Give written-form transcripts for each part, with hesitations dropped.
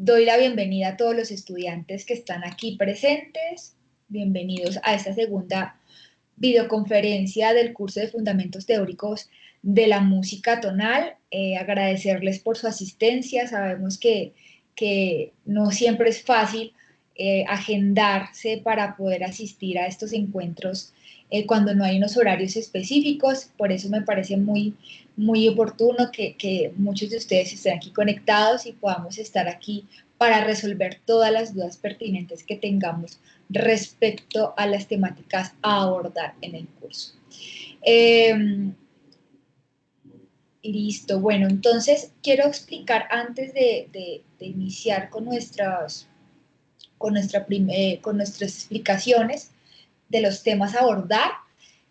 Doy la bienvenida a todos los estudiantes que están aquí presentes. Bienvenidos a esta segunda videoconferencia del curso de Fundamentos Teóricos de la Música Tonal. Agradecerles por su asistencia. Sabemos que no siempre es fácil agendarse para poder asistir a estos encuentros cuando no hay unos horarios específicos. Por eso me parece muy oportuno que muchos de ustedes estén aquí conectados y podamos estar aquí para resolver todas las dudas pertinentes que tengamos respecto a las temáticas a abordar en el curso. Listo, bueno, entonces quiero explicar antes de iniciar con nuestras explicaciones de los temas a abordar,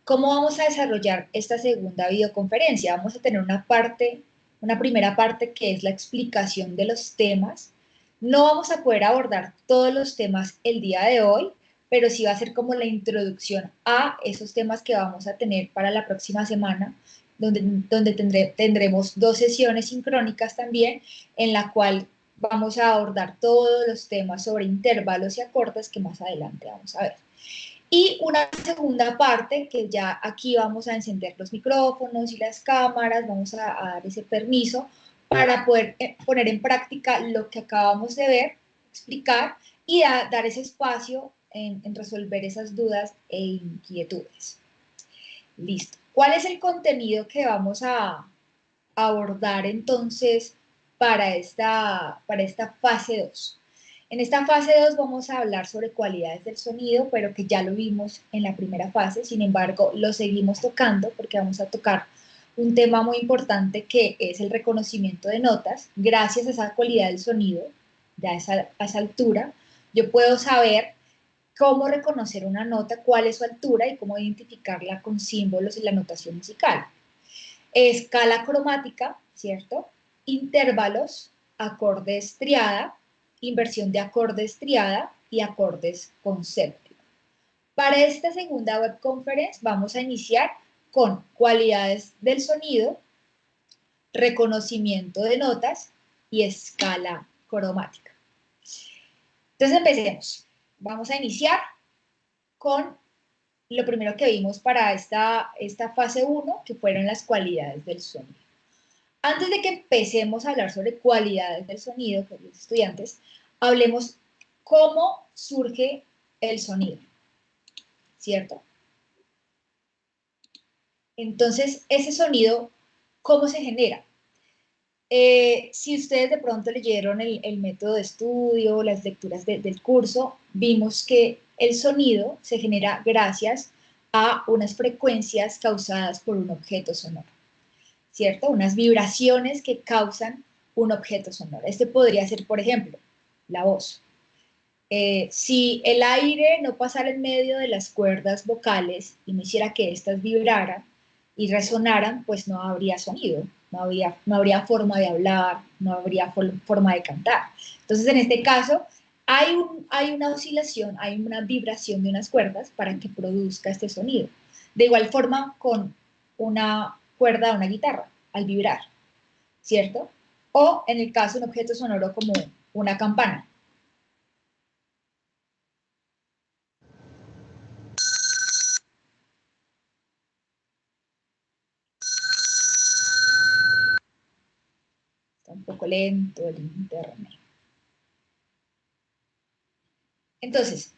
cómo vamos a desarrollar esta segunda videoconferencia. Vamos a tener una primera parte que es la explicación de los temas. No vamos a poder abordar todos los temas el día de hoy, pero sí va a ser como la introducción a esos temas que vamos a tener para la próxima semana, donde tendremos 2 sesiones sincrónicas también, en la cual vamos a abordar todos los temas sobre intervalos y acordes que más adelante vamos a ver. Y una segunda parte, que ya aquí vamos a encender los micrófonos y las cámaras, vamos a dar ese permiso para poder poner en práctica lo que acabamos de ver, explicar y dar ese espacio en resolver esas dudas e inquietudes. Listo. ¿Cuál es el contenido que vamos a abordar entonces para esta fase 2? En esta fase 2 vamos a hablar sobre cualidades del sonido, pero que ya lo vimos en la primera fase. Sin embargo, lo seguimos tocando porque vamos a tocar un tema muy importante que es el reconocimiento de notas. Gracias a esa cualidad del sonido, ya a esa altura, yo puedo saber cómo reconocer una nota, cuál es su altura y cómo identificarla con símbolos en la notación musical. Escala cromática, ¿cierto? Intervalos, acordes triada, inversión de acordes triada y acordes con séptima. Para esta segunda web conference vamos a iniciar con cualidades del sonido, reconocimiento de notas y escala cromática. Entonces empecemos. Vamos a iniciar con lo primero que vimos para esta fase 1, que fueron las cualidades del sonido. Antes de que empecemos a hablar sobre cualidades del sonido con los estudiantes, hablemos cómo surge el sonido, ¿cierto? Entonces, ese sonido, ¿cómo se genera? Si ustedes de pronto leyeron el método de estudio, las lecturas del curso, vimos que el sonido se genera gracias a unas frecuencias causadas por un objeto sonoro, ¿cierto? Unas vibraciones que causan un objeto sonoro. Este podría ser, por ejemplo, la voz. Si el aire no pasara en medio de las cuerdas vocales y no hiciera que éstas vibraran y resonaran, pues no habría sonido, no habría forma de hablar, no habría forma de cantar. Entonces, en este caso, hay una oscilación, hay una vibración de unas cuerdas para que produzca este sonido. De igual forma, con una cuerda de una guitarra, al vibrar, ¿cierto? O en el caso de un objeto sonoro como una campana. Está un poco lento el internet. Entonces,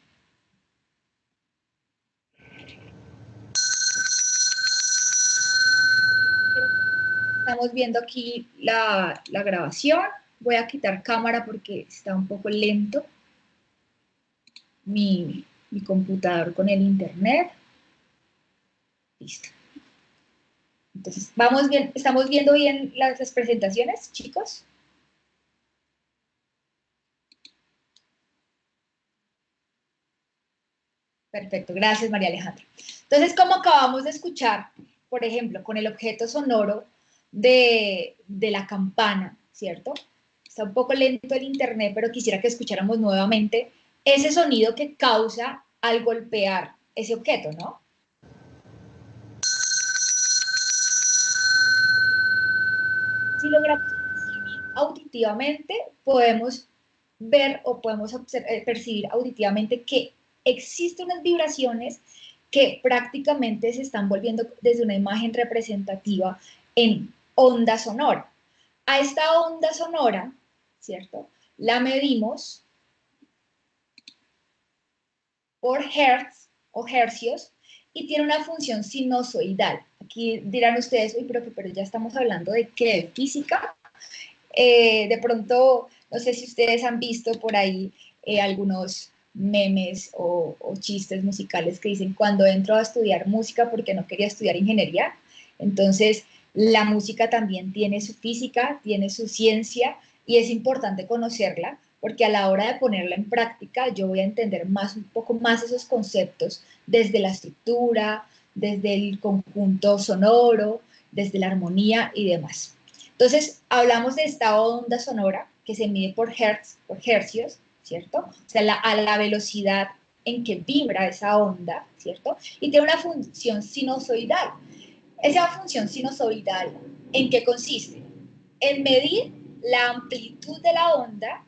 estamos viendo aquí la grabación. Voy a quitar cámara porque está un poco lento mi computador con el internet. Listo. Entonces, vamos bien, ¿estamos viendo bien las presentaciones, chicos? Perfecto, gracias María Alejandra. Entonces, como acabamos de escuchar, por ejemplo, con el objeto sonoro de la campana, ¿cierto? Está un poco lento el internet, pero quisiera que escucháramos nuevamente ese sonido que causa al golpear ese objeto, ¿no? Si logramos percibir auditivamente, podemos ver o podemos percibir auditivamente que existen unas vibraciones que prácticamente se están volviendo desde una imagen representativa en onda sonora. A esta onda sonora, ¿cierto? La medimos por hertz o hercios y tiene una función sinusoidal. Aquí dirán ustedes, uy, pero ya estamos hablando de qué, de física. De pronto, no sé si ustedes han visto por ahí algunos memes o chistes musicales que dicen cuando entro a estudiar música porque no quería estudiar ingeniería. Entonces, la música también tiene su física, tiene su ciencia y es importante conocerla porque a la hora de ponerla en práctica yo voy a entender más, un poco más esos conceptos desde la estructura, desde el conjunto sonoro, desde la armonía y demás. Entonces, hablamos de esta onda sonora que se mide por hertz, por hercios, ¿cierto? O sea, a la velocidad en que vibra esa onda, ¿cierto? Y tiene una función sinusoidal. Esa función sinusoidal, ¿en qué consiste? En medir la amplitud de la onda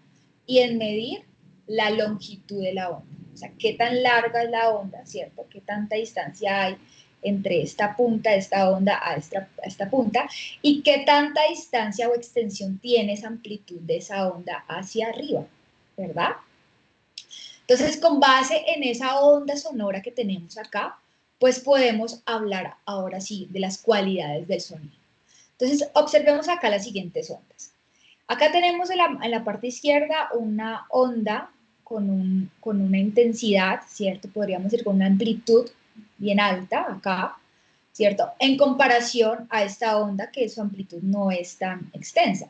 y en medir la longitud de la onda. O sea, qué tan larga es la onda, ¿cierto? Qué tanta distancia hay entre esta punta de esta onda a esta punta y qué tanta distancia o extensión tiene esa amplitud de esa onda hacia arriba, ¿verdad? Entonces, con base en esa onda sonora que tenemos acá, pues podemos hablar ahora sí de las cualidades del sonido. Entonces, observemos acá las siguientes ondas. Acá tenemos en la parte izquierda una onda con una intensidad, ¿cierto? Podríamos decir con una amplitud bien alta acá, ¿cierto? En comparación a esta onda que su amplitud no es tan extensa.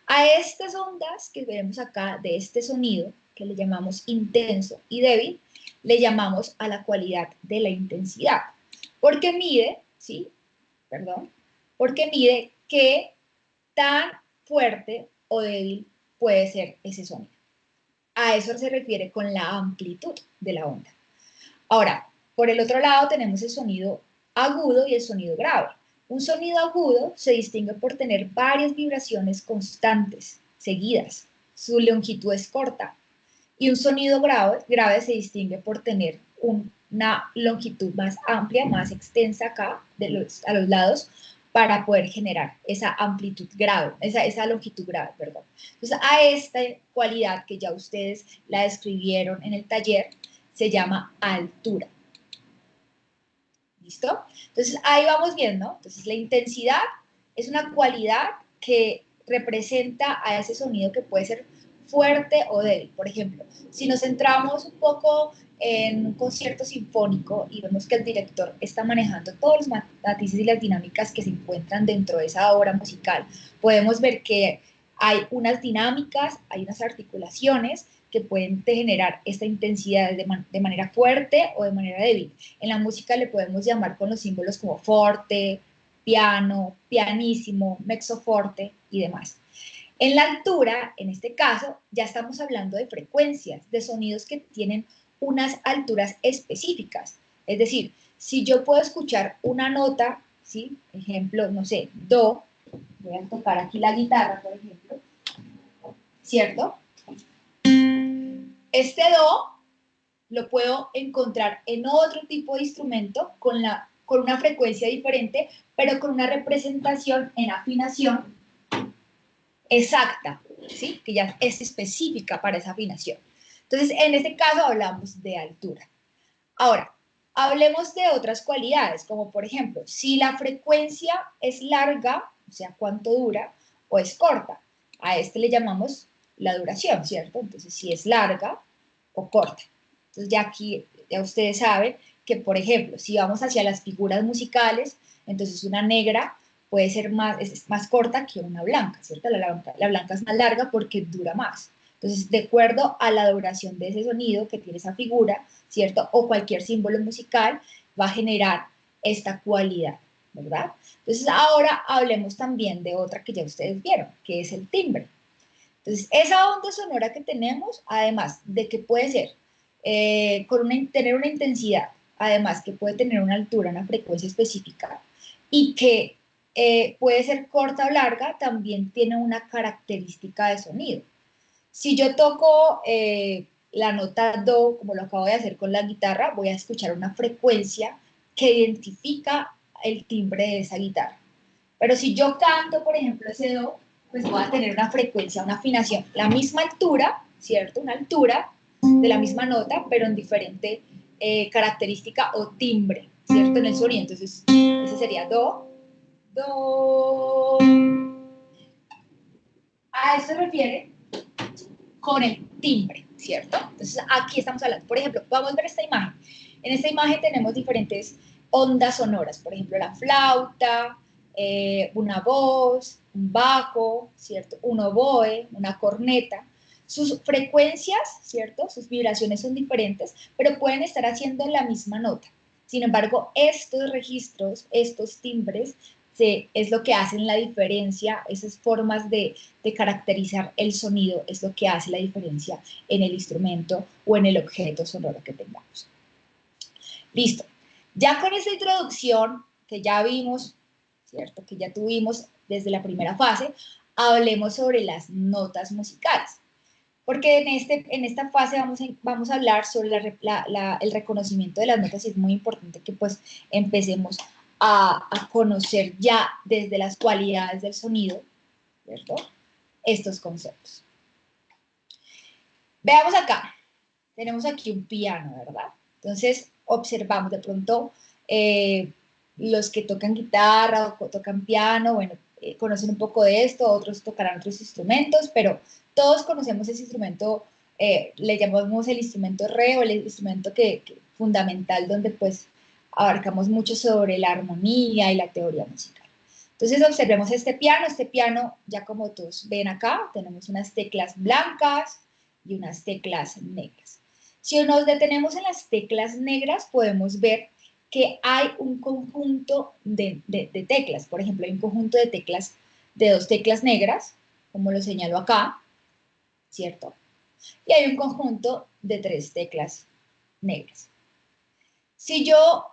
A estas ondas que vemos acá de este sonido, que le llamamos intenso y débil, le llamamos a la cualidad de la intensidad, porque mide, ¿sí? Perdón, porque mide qué tan fuerte o débil puede ser ese sonido. A eso se refiere con la amplitud de la onda. Ahora, por el otro lado tenemos el sonido agudo y el sonido grave. Un sonido agudo se distingue por tener varias vibraciones constantes, seguidas. Su longitud es corta. Y un sonido grave se distingue por tener una longitud más amplia, más extensa acá, a los lados, para poder generar esa amplitud grave, esa longitud grave, perdón. Entonces, a esta cualidad que ya ustedes la describieron en el taller, se llama altura. ¿Listo? Entonces, ahí vamos viendo. Entonces, la intensidad es una cualidad que representa a ese sonido que puede ser fuerte o débil. Por ejemplo, si nos centramos un poco en un concierto sinfónico y vemos que el director está manejando todos los matices y las dinámicas que se encuentran dentro de esa obra musical, podemos ver que hay unas dinámicas, hay unas articulaciones que pueden generar esta intensidad de manera fuerte o de manera débil. En la música le podemos llamar con los símbolos como forte, piano, pianissimo, mezzoforte y demás. En la altura, en este caso, ya estamos hablando de frecuencias, de sonidos que tienen unas alturas específicas. Es decir, si yo puedo escuchar una nota, ¿sí? Ejemplo, no sé, do, voy a tocar aquí la guitarra, por ejemplo, ¿cierto? Este do lo puedo encontrar en otro tipo de instrumento con una frecuencia diferente, pero con una representación en afinación exacta, ¿sí? Que ya es específica para esa afinación. Entonces, en este caso hablamos de altura. Ahora, hablemos de otras cualidades, como por ejemplo, si la frecuencia es larga, o sea, cuánto dura, o es corta. A este le llamamos la duración, ¿cierto? Entonces, si es larga o corta. Entonces, ya aquí, ya ustedes saben que, por ejemplo, si vamos hacia las figuras musicales, entonces una negra puede ser es más corta que una blanca, ¿cierto? La blanca es más larga porque dura más. Entonces, de acuerdo a la duración de ese sonido que tiene esa figura, ¿cierto? O cualquier símbolo musical va a generar esta cualidad, ¿verdad? Entonces, ahora hablemos también de otra que ya ustedes vieron, que es el timbre. Entonces, esa onda sonora que tenemos, además de que puede ser tener una intensidad, además que puede tener una altura, una frecuencia específica, y que puede ser corta o larga, también tiene una característica de sonido. Si yo toco la nota do, como lo acabo de hacer con la guitarra, voy a escuchar una frecuencia que identifica el timbre de esa guitarra. Pero si yo canto, por ejemplo, ese do, pues voy a tener una frecuencia, una afinación, la misma altura, ¿cierto? Una altura de la misma nota, pero en diferente característica o timbre, ¿cierto? En el sonido. Entonces, ese sería do, do. A eso se refiere con el timbre, ¿cierto? Entonces, aquí estamos hablando. Por ejemplo, vamos a ver esta imagen. En esta imagen tenemos diferentes ondas sonoras, por ejemplo, la flauta, una voz, un bajo, ¿cierto? Un oboe, una corneta. Sus frecuencias, ¿cierto? Sus vibraciones son diferentes, pero pueden estar haciendo la misma nota. Sin embargo, estos registros, estos timbres, es lo que hacen la diferencia, esas formas de caracterizar el sonido es lo que hace la diferencia en el instrumento o en el objeto sonoro que tengamos. Listo. Ya con esta introducción que ya vimos, ¿cierto? Que ya tuvimos desde la primera fase, hablemos sobre las notas musicales. Porque en esta fase vamos a hablar sobre el reconocimiento de las notas y es muy importante que pues empecemos a conocer ya desde las cualidades del sonido, ¿cierto? Estos conceptos. Veamos acá, tenemos aquí un piano, ¿verdad? Entonces, observamos de pronto los que tocan guitarra o tocan piano, bueno, conocen un poco de esto, otros tocarán otros instrumentos, pero todos conocemos ese instrumento, le llamamos el instrumento re o el instrumento fundamental donde pues abarcamos mucho sobre la armonía y la teoría musical. Entonces observemos este piano ya como todos ven acá, tenemos unas teclas blancas y unas teclas negras. Si nos detenemos en las teclas negras, podemos ver que hay un conjunto de teclas. Por ejemplo, hay un conjunto de teclas, de 2 teclas negras, como lo señalo acá, ¿cierto? Y hay un conjunto de 3 teclas negras. Si yo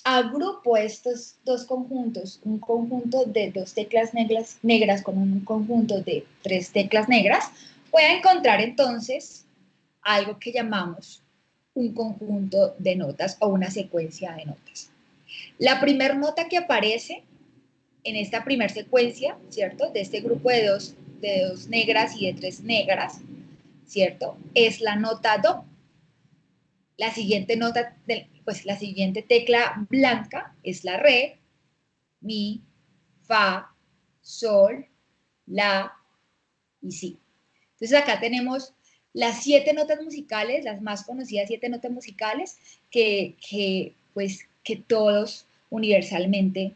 agrupo estos dos conjuntos, un conjunto de 2 teclas negras con un conjunto de 3 teclas negras, voy a encontrar entonces algo que llamamos un conjunto de notas o una secuencia de notas. La primera nota que aparece en esta primera secuencia, ¿cierto? De este grupo de dos negras y de 3 negras, ¿cierto? Es la nota do. La siguiente nota, pues la siguiente tecla blanca es la re, mi, fa, sol, la y si. Entonces acá tenemos las 7 notas musicales, las más conocidas 7 notas musicales que todos universalmente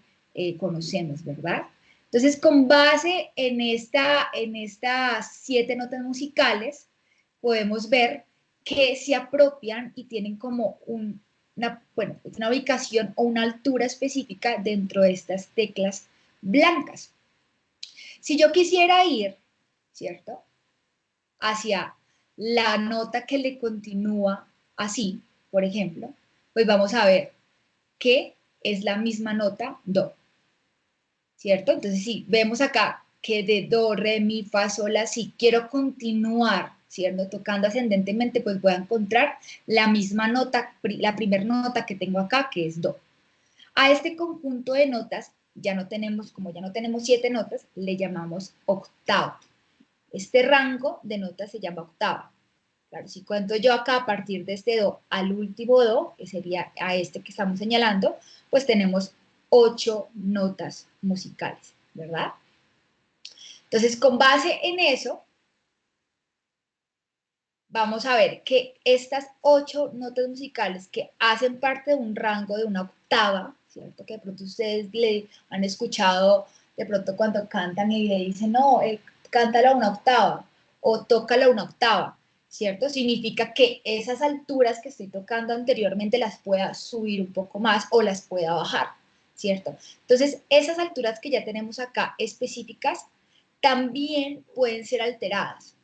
conocemos, ¿verdad? Entonces, con base en estas 7 notas musicales, podemos ver que se apropian y tienen como una ubicación o una altura específica dentro de estas teclas blancas. Si yo quisiera ir, ¿cierto?, hacia la nota que le continúa así, por ejemplo, pues vamos a ver que es la misma nota do, ¿cierto? Entonces, si vemos acá que de do, re, mi, fa, sol, la, si quiero continuar, ¿cierto? Tocando ascendentemente, pues voy a encontrar la misma nota, la primera nota que tengo acá, que es do. A este conjunto de notas, como ya no tenemos 7 notas, le llamamos octava. Este rango de notas se llama octava. Claro, si cuento yo acá a partir de este do al último do, que sería a este que estamos señalando, pues tenemos 8 notas musicales, ¿verdad? Entonces, con base en eso, vamos a ver que estas 8 notas musicales que hacen parte de un rango de una octava, ¿cierto? Que de pronto ustedes le han escuchado de pronto cuando cantan y le dicen, no, cántala una octava o tócala una octava, ¿cierto? Significa que esas alturas que estoy tocando anteriormente las pueda subir un poco más o las pueda bajar, ¿cierto? Entonces, esas alturas que ya tenemos acá específicas también pueden ser alteradas.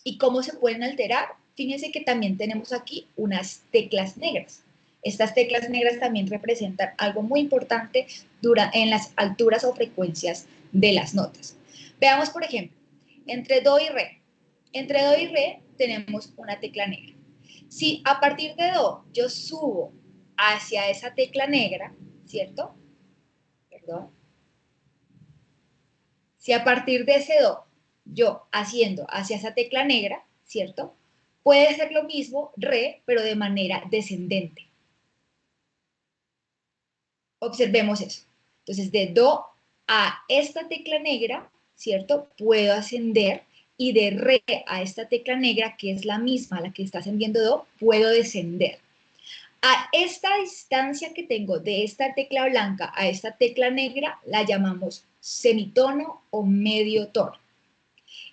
¿Y cómo se pueden alterar? Fíjense que también tenemos aquí unas teclas negras. Estas teclas negras también representan algo muy importante en las alturas o frecuencias de las notas. Veamos, por ejemplo, entre do y re. Entre do y re tenemos una tecla negra. Si a partir de do yo subo hacia esa tecla negra, ¿cierto? Perdón. Si a partir de ese do yo haciendo hacia esa tecla negra, ¿cierto? Puede ser lo mismo re, pero de manera descendente. Observemos eso. Entonces, de do a esta tecla negra, ¿cierto? Puedo ascender, y de re a esta tecla negra, que es la misma a la que está ascendiendo do, puedo descender. A esta distancia que tengo de esta tecla blanca a esta tecla negra, la llamamos semitono o medio tono.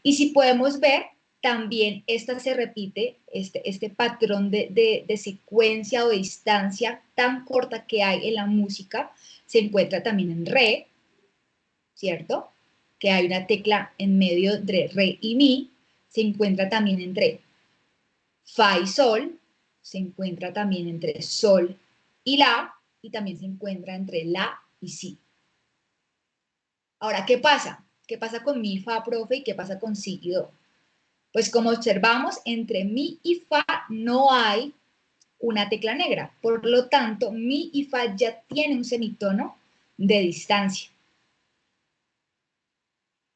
Y si podemos ver, también esta se repite, este patrón de secuencia o de distancia tan corta que hay en la música, se encuentra también en re, ¿cierto? Que hay una tecla en medio de re y mi, se encuentra también entre fa y sol, se encuentra también entre sol y la, y también se encuentra entre la y si. Ahora, ¿qué pasa? ¿Qué pasa con mi, fa, profe, y qué pasa con si y do? Pues como observamos, entre mi y fa no hay una tecla negra. Por lo tanto, mi y fa ya tiene un semitono de distancia.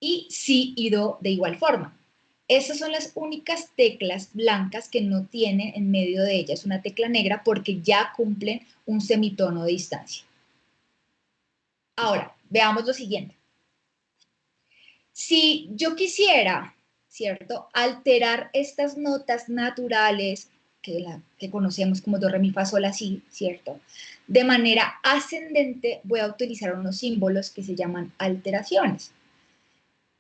Y si y do de igual forma. Esas son las únicas teclas blancas que no tienen en medio de ellas una tecla negra, porque ya cumplen un semitono de distancia. Ahora, veamos lo siguiente. Si yo quisiera, ¿cierto?, alterar estas notas naturales que conocemos como do, re, mi, fa, sol, la, si, ¿cierto?, de manera ascendente, voy a utilizar unos símbolos que se llaman alteraciones.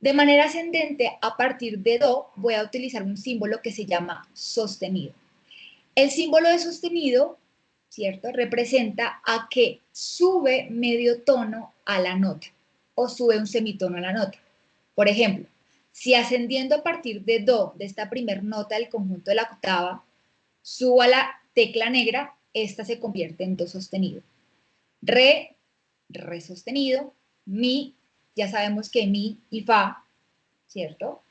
De manera ascendente, a partir de do, voy a utilizar un símbolo que se llama sostenido. El símbolo de sostenido, ¿cierto?, representa a que sube medio tono a la nota, o sube un semitono a la nota. Por ejemplo, si ascendiendo a partir de do, de esta primer nota del conjunto de la octava, subo a la tecla negra, esta se convierte en do sostenido. Re, re sostenido. Mi, ya sabemos que mi y fa, ¿cierto?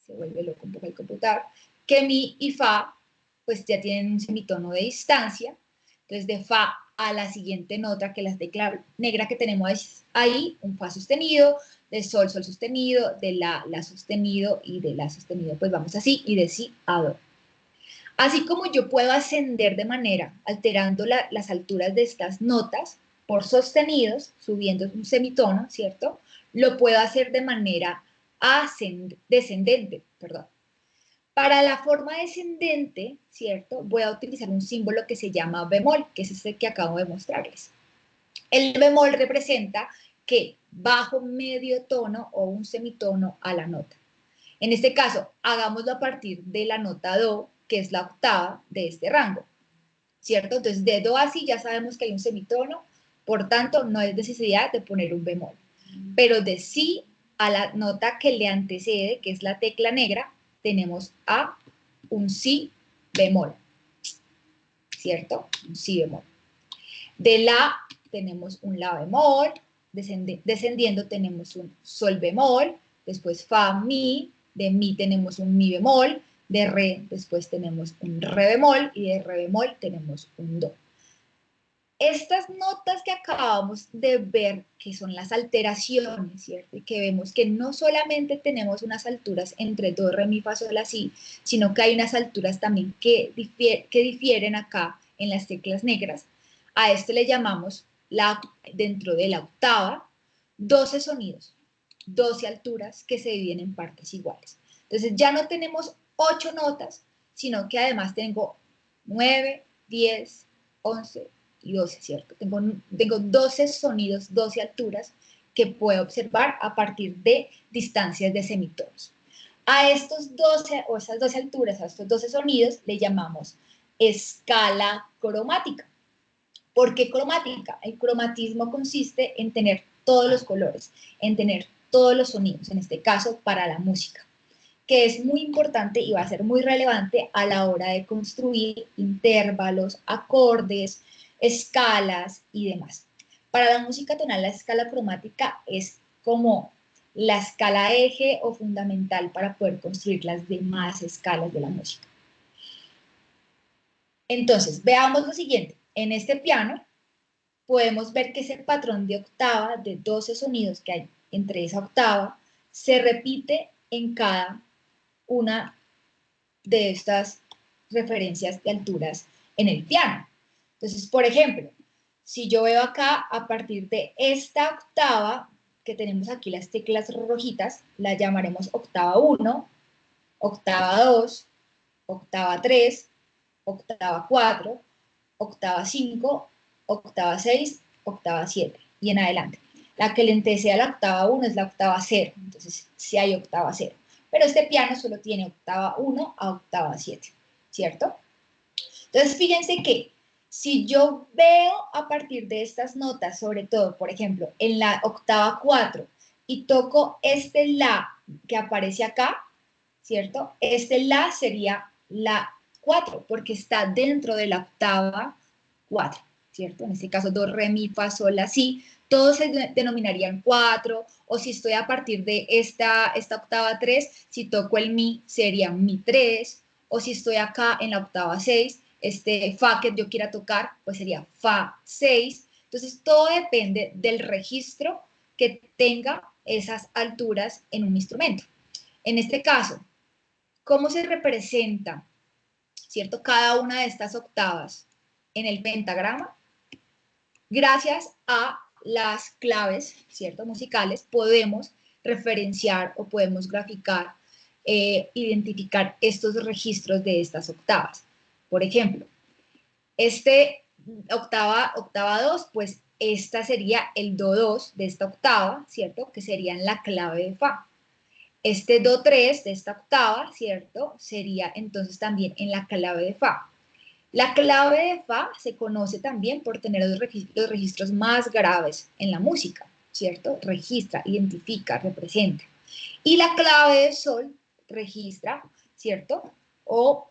Se vuelve loco un poco el computador. Que mi y fa, pues ya tienen un semitono de distancia. Entonces, de fa a la siguiente nota, que es la tecla negra que tenemos ahí, un fa sostenido, de sol, sol sostenido, de la sostenido, y de la sostenido, pues vamos así, y de si a do. Así como yo puedo ascender de manera, alterando las alturas de estas notas por sostenidos, subiendo un semitono, ¿cierto? Lo puedo hacer de manera descendente, perdón. Para la forma descendente, ¿cierto?, voy a utilizar un símbolo que se llama bemol, que es este que acabo de mostrarles. El bemol representa que bajo medio tono o un semitono a la nota. En este caso, hagámoslo a partir de la nota do, que es la octava de este rango, ¿cierto? Entonces, de do a si ya sabemos que hay un semitono, por tanto, no es necesidad de poner un bemol. Pero de si a la nota que le antecede, que es la tecla negra, tenemos a un si bemol, ¿cierto? Un si bemol. De la tenemos un la bemol, descendiendo tenemos un sol bemol, después fa, mi, de mi tenemos un mi bemol, de re después tenemos un re bemol, y de re bemol tenemos un do. Estas notas que acabamos de ver, que son las alteraciones, ¿cierto? Y que vemos que no solamente tenemos unas alturas entre do, re, mi, fa, sol, la, si, sino que hay unas alturas también que difieren acá en las teclas negras. A esto le llamamos, dentro de la octava, 12 sonidos, 12 alturas que se dividen en partes iguales. Entonces ya no tenemos 8 notas, sino que además tengo 9, 10, 11 y 12, ¿cierto? Tengo 12 sonidos, 12 alturas que puedo observar a partir de distancias de semitonos. A estos 12, o esas 12 alturas, a estos 12 sonidos, le llamamos escala cromática. ¿Por qué cromática? El cromatismo consiste en tener todos los colores, en tener todos los sonidos, en este caso para la música, que es muy importante y va a ser muy relevante a la hora de construir intervalos, acordes, escalas y demás. Para la música tonal, la escala cromática es como la escala eje o fundamental para poder construir las demás escalas de la música. Entonces, veamos lo siguiente. En este piano podemos ver que ese patrón de octava de 12 sonidos que hay entre esa octava se repite en cada una de estas referencias de alturas en el piano. Entonces, por ejemplo, si yo veo acá, a partir de esta octava, que tenemos aquí las teclas rojitas, la llamaremos octava 1, octava 2, octava 3, octava 4, octava 5, octava 6, octava 7 y en adelante. La que le antecede a la octava 1 es la octava 0, entonces sí hay octava 0. Pero este piano solo tiene octava 1 a octava 7, ¿cierto? Entonces fíjense que si yo veo a partir de estas notas, sobre todo, por ejemplo, en la octava 4 y toco este la que aparece acá, ¿cierto? Este la sería la 4 porque está dentro de la octava 4, ¿cierto? En este caso, do, re, mi, fa, sol, la, si, todos se denominarían 4, o si estoy a partir de esta octava 3, si toco el mi, sería mi 3, o si estoy acá en la octava 6, este fa que yo quiera tocar, pues sería fa 6. Entonces, todo depende del registro que tenga esas alturas en un instrumento. En este caso, ¿cómo se representa, cierto, cada una de estas octavas en el pentagrama? Gracias a las claves, cierto, musicales, podemos referenciar o podemos graficar, identificar estos registros de estas octavas. Por ejemplo, octava 2, pues esta sería el do 2 de esta octava, ¿cierto? Que sería en la clave de fa. Este do 3 de esta octava, ¿cierto? Sería entonces también en la clave de fa. La clave de fa se conoce también por tener los registros más graves en la música, ¿cierto? Registra, identifica, representa. Y la clave de sol registra, ¿cierto? O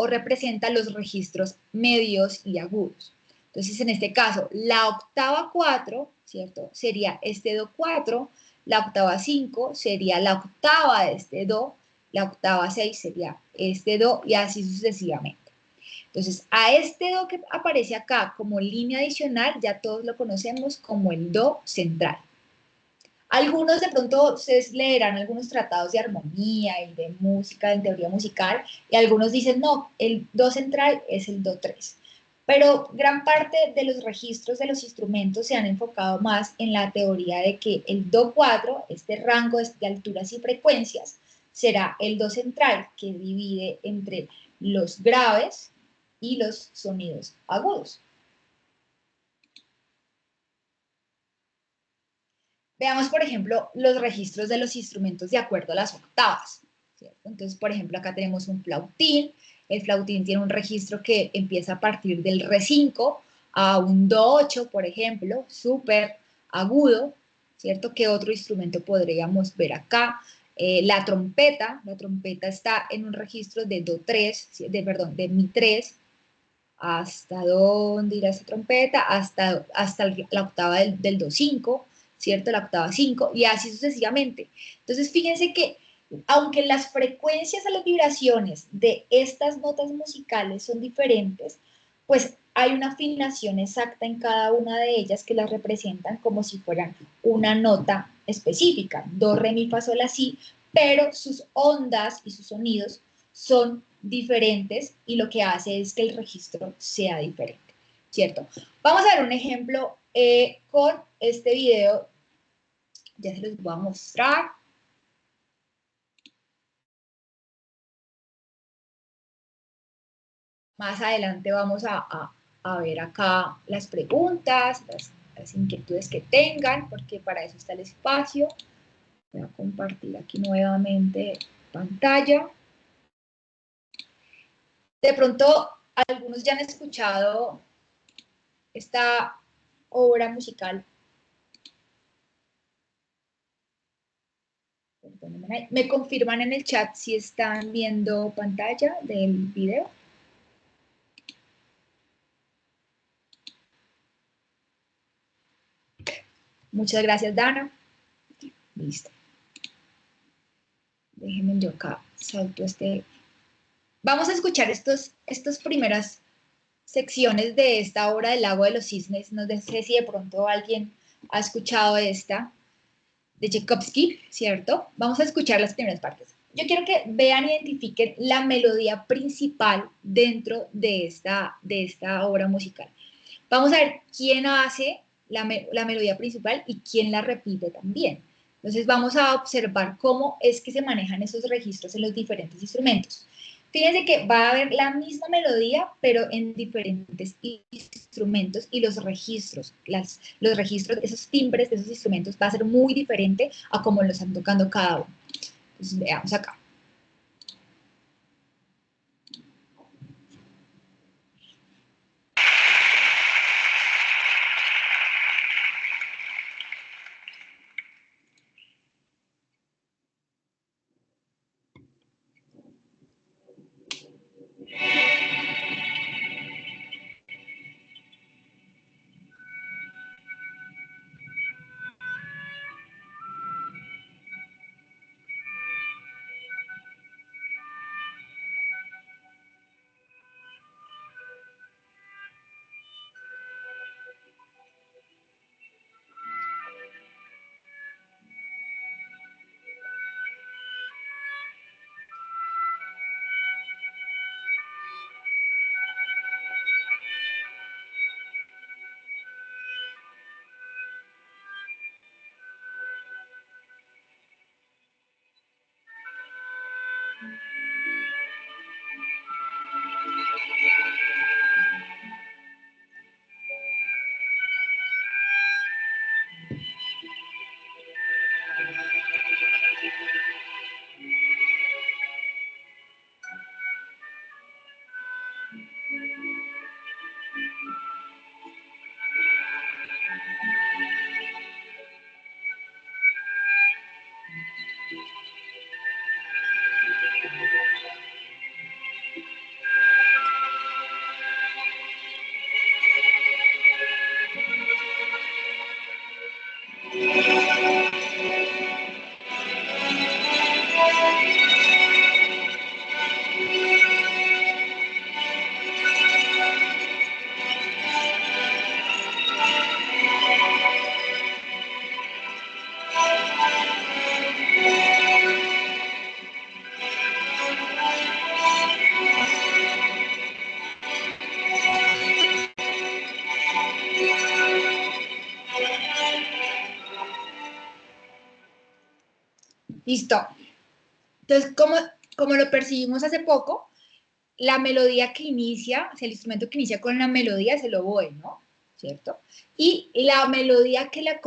representa los registros medios y agudos. Entonces, en este caso, la octava 4, ¿cierto? Sería este do 4, la octava 5 sería la octava de este do, la octava 6 sería este do y así sucesivamente. Entonces, a este do que aparece acá como línea adicional, ya todos lo conocemos como el do central. Algunos de pronto ustedes leerán algunos tratados de armonía y de música, de teoría musical, y algunos dicen, no, el do central es el do 3. Pero gran parte de los registros de los instrumentos se han enfocado más en la teoría de que el do 4, este rango de alturas y frecuencias, será el do central, que divide entre los graves y los sonidos agudos. Veamos, por ejemplo, los registros de los instrumentos de acuerdo a las octavas, ¿cierto? Entonces, por ejemplo, acá tenemos un flautín. El flautín tiene un registro que empieza a partir del re 5 a un do 8, por ejemplo, súper agudo, ¿cierto? ¿Qué otro instrumento podríamos ver acá? La trompeta está en un registro de do 3, de mi 3, ¿hasta dónde irá esa trompeta? Hasta la octava del do 5, ¿cierto? La octava 5, y así sucesivamente. Entonces, fíjense que aunque las frecuencias a las vibraciones de estas notas musicales son diferentes, pues hay una afinación exacta en cada una de ellas que las representan como si fueran una nota específica, do, re, mi, fa, sol, la, si, pero sus ondas y sus sonidos son diferentes y lo que hace es que el registro sea diferente, ¿cierto? Vamos a ver un ejemplo con este video, ya se los voy a mostrar. Más adelante vamos a ver acá las preguntas, las inquietudes que tengan, porque para eso está el espacio. Voy a compartir aquí nuevamente pantalla. De pronto, algunos ya han escuchado esta obra musical. ¿Me confirman en el chat si están viendo pantalla del video? Muchas gracias, Dana. Listo. Déjenme yo acá, salto este. Vamos a escuchar estas primeras secciones de esta obra del Lago de los Cisnes. No sé si de pronto alguien ha escuchado esta, de Tchaikovsky, ¿cierto? Vamos a escuchar las primeras partes. Yo quiero que vean e identifiquen la melodía principal dentro de esta obra musical. Vamos a ver quién hace la melodía principal y quién la repite también. Entonces vamos a observar cómo es que se manejan esos registros en los diferentes instrumentos. Fíjense que va a haber la misma melodía, pero en diferentes instrumentos y los registros, los registros, esos timbres de esos instrumentos va a ser muy diferente a cómo lo están tocando cada uno. Entonces veamos acá. Listo. Entonces, como lo percibimos hace poco, la melodía que inicia, o sea, el instrumento que inicia con la melodía es el oboe, ¿no? ¿Cierto? Y la melodía que le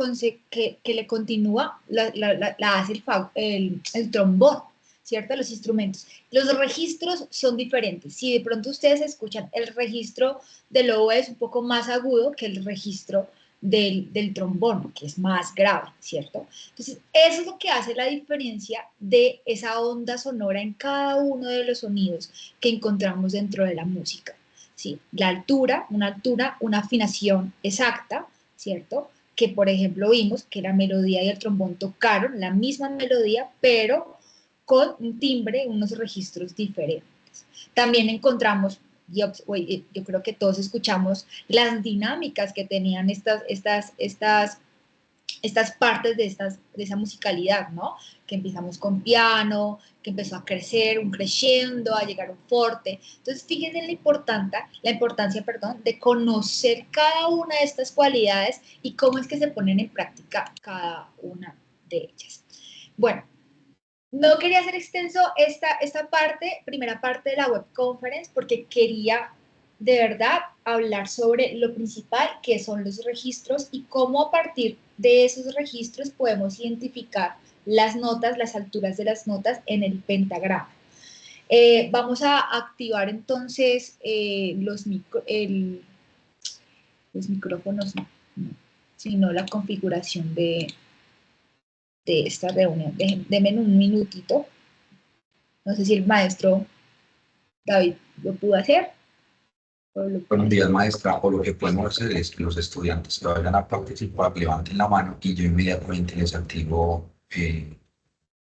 continúa la hace el trombón, ¿cierto? Los instrumentos. Los registros son diferentes. Si de pronto ustedes escuchan, el registro del oboe es un poco más agudo que el registro del trombón, que es más grave, ¿cierto? Entonces, eso es lo que hace la diferencia de esa onda sonora en cada uno de los sonidos que encontramos dentro de la música, ¿sí? La altura, una afinación exacta, ¿cierto? Que, por ejemplo, vimos que la melodía y el trombón tocaron la misma melodía, pero con un timbre, unos registros diferentes. También encontramos, yo creo que todos escuchamos las dinámicas que tenían estas partes de esa musicalidad, ¿no? Que empezamos con piano, que empezó a crecer, un crescendo, a llegar a un forte. Entonces, fíjense la importancia, perdón, de conocer cada una de estas cualidades y cómo es que se ponen en práctica cada una de ellas. Bueno, no quería hacer extenso esta primera parte de la web conference, porque quería de verdad hablar sobre lo principal, que son los registros y cómo a partir de esos registros podemos identificar las notas, las alturas de las notas en el pentagrama. Vamos a activar entonces los micrófonos, sino la configuración de esta reunión. Denme un minutito. No sé si el maestro David lo pudo hacer. Buenos días, maestra. O lo que podemos hacer es que los estudiantes que vayan a participar levanten la mano y yo inmediatamente les activo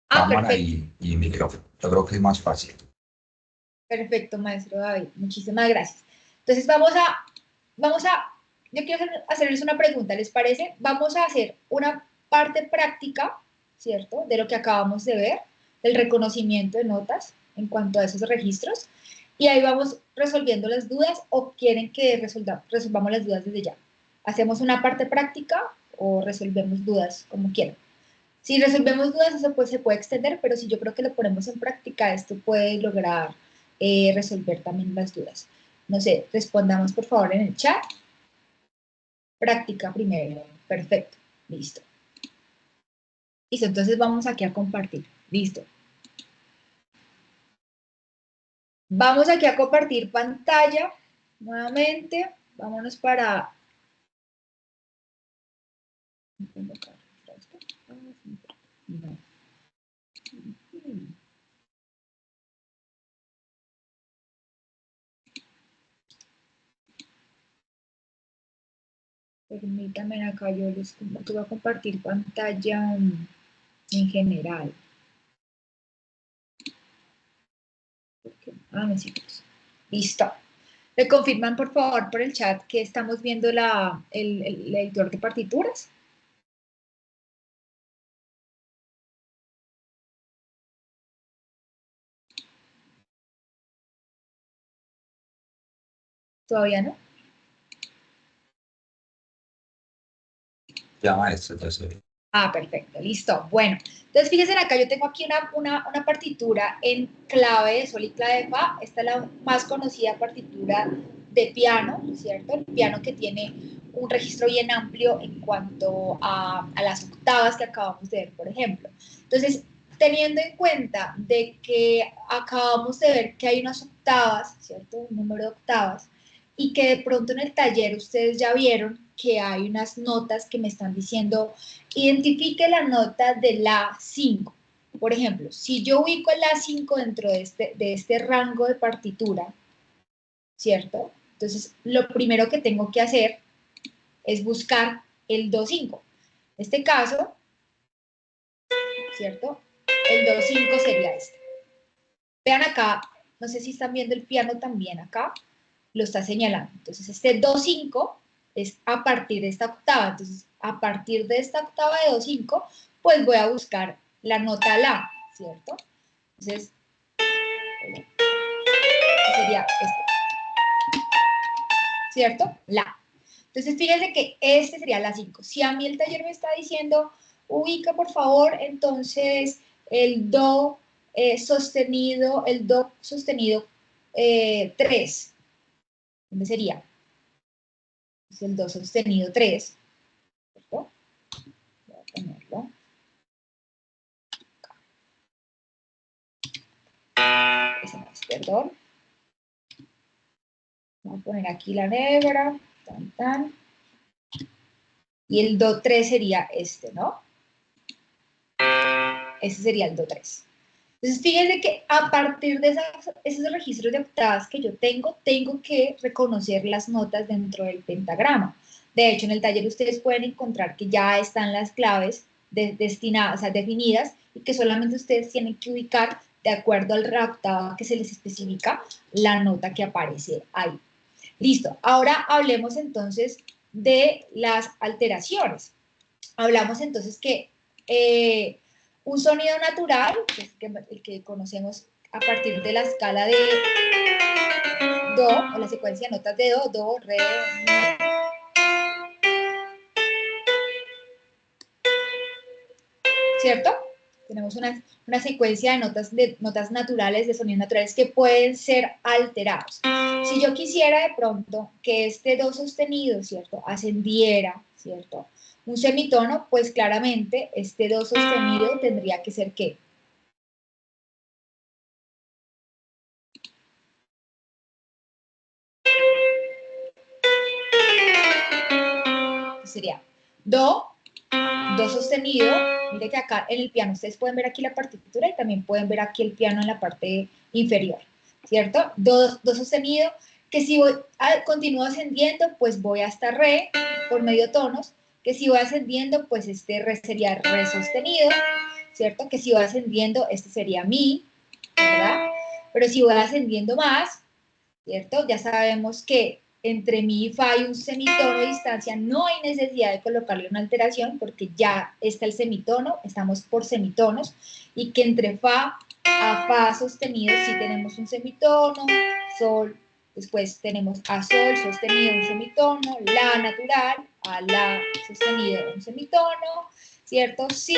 cámara Perfecto. y micrófono. Yo creo que es más fácil. Perfecto, maestro David. Muchísimas gracias. Entonces yo quiero hacerles una pregunta, ¿les parece? Vamos a hacer una parte práctica, ¿cierto? De lo que acabamos de ver, del reconocimiento de notas en cuanto a esos registros. Y ahí vamos resolviendo las dudas o quieren que resolvamos las dudas desde ya. ¿Hacemos una parte práctica o resolvemos dudas como quieran? Si resolvemos dudas, eso pues se puede extender, pero si yo creo que lo ponemos en práctica, esto puede lograr resolver también las dudas. No sé, respondamos por favor en el chat. Práctica primero. Perfecto. Listo. Listo, entonces vamos aquí a compartir. Listo. Vamos aquí a compartir pantalla. Nuevamente, vámonos para... No. Permítanme acá, yo les voy a compartir pantalla en general. Ah, necesitos. Listo. ¿Me confirman, por favor, por el chat que estamos viendo el editor de partituras? ¿Todavía no? Ya, maestro, ya se ve. Ah, perfecto, listo. Bueno, entonces fíjense acá, yo tengo aquí una partitura en clave de sol y clave de fa. Esta es la más conocida partitura de piano, ¿cierto? El piano que tiene un registro bien amplio en cuanto a las octavas que acabamos de ver, por ejemplo. Entonces, teniendo en cuenta de que acabamos de ver que hay unas octavas, ¿cierto? Un número de octavas, y que de pronto en el taller ustedes ya vieron que hay unas notas que me están diciendo identifique la nota de la 5. Por ejemplo, si yo ubico el La5 dentro de este rango de partitura, ¿cierto? Entonces, lo primero que tengo que hacer es buscar el Do5. En este caso, ¿cierto? El Do5 sería este. Vean acá, no sé si están viendo el piano también acá, lo está señalando. Entonces, este Do5 es a partir de esta octava. Entonces, a partir de esta octava de Do5, pues voy a buscar la nota La, ¿cierto? Entonces, sería este, ¿cierto? La. Entonces, fíjense que este sería la 5. Si a mí el taller me está diciendo, ubica por favor, entonces el Do sostenido, el Do sostenido 3. ¿Dónde sería? Es el Do sostenido 3, ¿cierto? Voy a ponerlo. Ese no es, perdón. Voy a poner aquí la negra, tan, tan. Y el Do 3 sería este, ¿no? Ese sería el Do 3. Entonces, fíjense que a partir de esos registros de octavas que yo tengo que reconocer las notas dentro del pentagrama. De hecho, en el taller ustedes pueden encontrar que ya están las claves destinadas, o sea, definidas, y que solamente ustedes tienen que ubicar de acuerdo al octava que se les especifica la nota que aparece ahí. Listo. Ahora hablemos entonces de las alteraciones. Hablamos entonces que un sonido natural, que es el que conocemos a partir de la escala de Do, o la secuencia de notas de Do, Re, Mi. ¿Cierto? Tenemos una secuencia de notas naturales, de sonidos naturales que pueden ser alterados. Si yo quisiera de pronto que este Do sostenido, ¿cierto?, ascendiera, ¿cierto?, un semitono, pues claramente este Do sostenido tendría que ser ¿qué? Sería Do, Do sostenido. Mire que acá en el piano ustedes pueden ver aquí la partitura y también pueden ver aquí el piano en la parte inferior, ¿cierto? Do sostenido, que si continúo ascendiendo, pues voy hasta Re por medio tonos, que si voy ascendiendo, pues este Re sería Re sostenido. ¿cierto? Que si voy ascendiendo, este sería mi, ¿verdad? Pero si voy ascendiendo más, ¿cierto? Ya sabemos que entre mi y fa hay un semitono de distancia, no hay necesidad de colocarle una alteración porque ya está el semitono, estamos por semitonos, y que entre fa a fa sostenido sí tenemos un semitono, sol, después tenemos a sol sostenido un semitono, la natural, a la sostenido un semitono, ¿cierto? Si,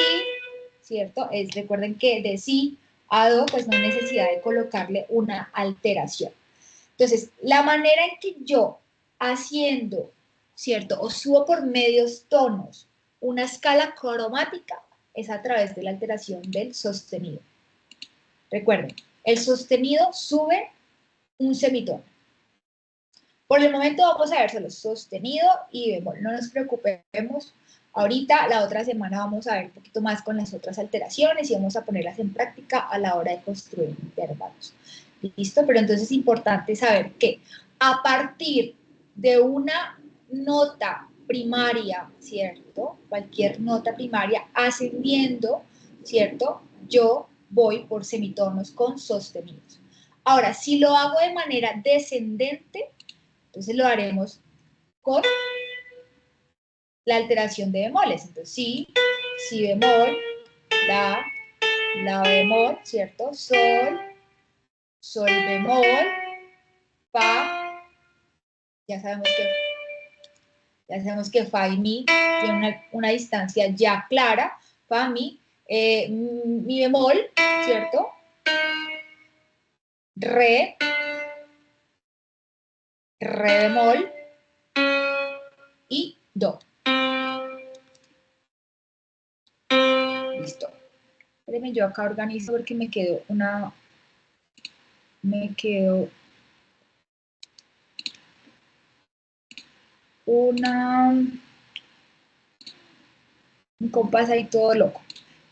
¿cierto? Recuerden que de si a do, pues no hay necesidad de colocarle una alteración. Entonces, la manera en que yo haciendo, ¿cierto? O subo por medios tonos una escala cromática es a través de la alteración del sostenido. Recuerden, el sostenido sube un semitono. Por el momento vamos a ver solo sostenido y bemol. No nos preocupemos. Ahorita, la otra semana, vamos a ver un poquito más con las otras alteraciones y vamos a ponerlas en práctica a la hora de construir intervalos. ¿Listo? Pero entonces es importante saber que a partir de una nota primaria, ¿cierto? Cualquier nota primaria ascendiendo, ¿cierto? Yo voy por semitonos con sostenidos. Ahora, si lo hago de manera descendente, entonces lo haremos con la alteración de bemoles. Entonces, si bemol, la bemol, ¿cierto? Sol, sol bemol, fa, ya sabemos que fa y mi tienen una distancia ya clara, fa, mi bemol, ¿cierto? Re bemol y do. Listo. Espérenme, yo acá organizo porque me quedó un compás ahí todo loco.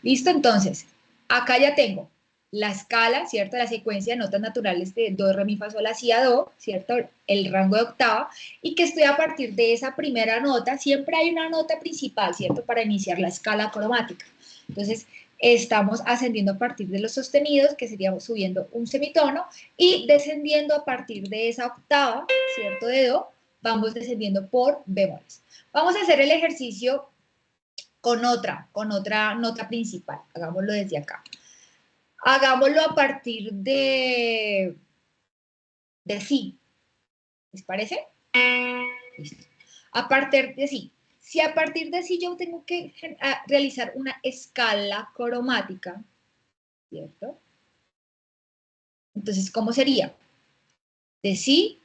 ¿Listo? Entonces, acá ya tengo la escala, ¿cierto? La secuencia de notas naturales de do, re, mi, fa, sol, la, si, a, do, ¿cierto? El rango de octava, y que estoy a partir de esa primera nota, siempre hay una nota principal, ¿cierto? Para iniciar la escala cromática. Entonces, estamos ascendiendo a partir de los sostenidos, que seríamos subiendo un semitono, y descendiendo a partir de esa octava, ¿cierto? De do, vamos descendiendo por bemoles. Vamos a hacer el ejercicio con otra nota principal. Hagámoslo desde acá. Hagámoslo a partir de si. ¿Les parece? Listo. A partir de si. Si a partir de si yo tengo que realizar una escala cromática, ¿cierto? Entonces, ¿cómo sería? De si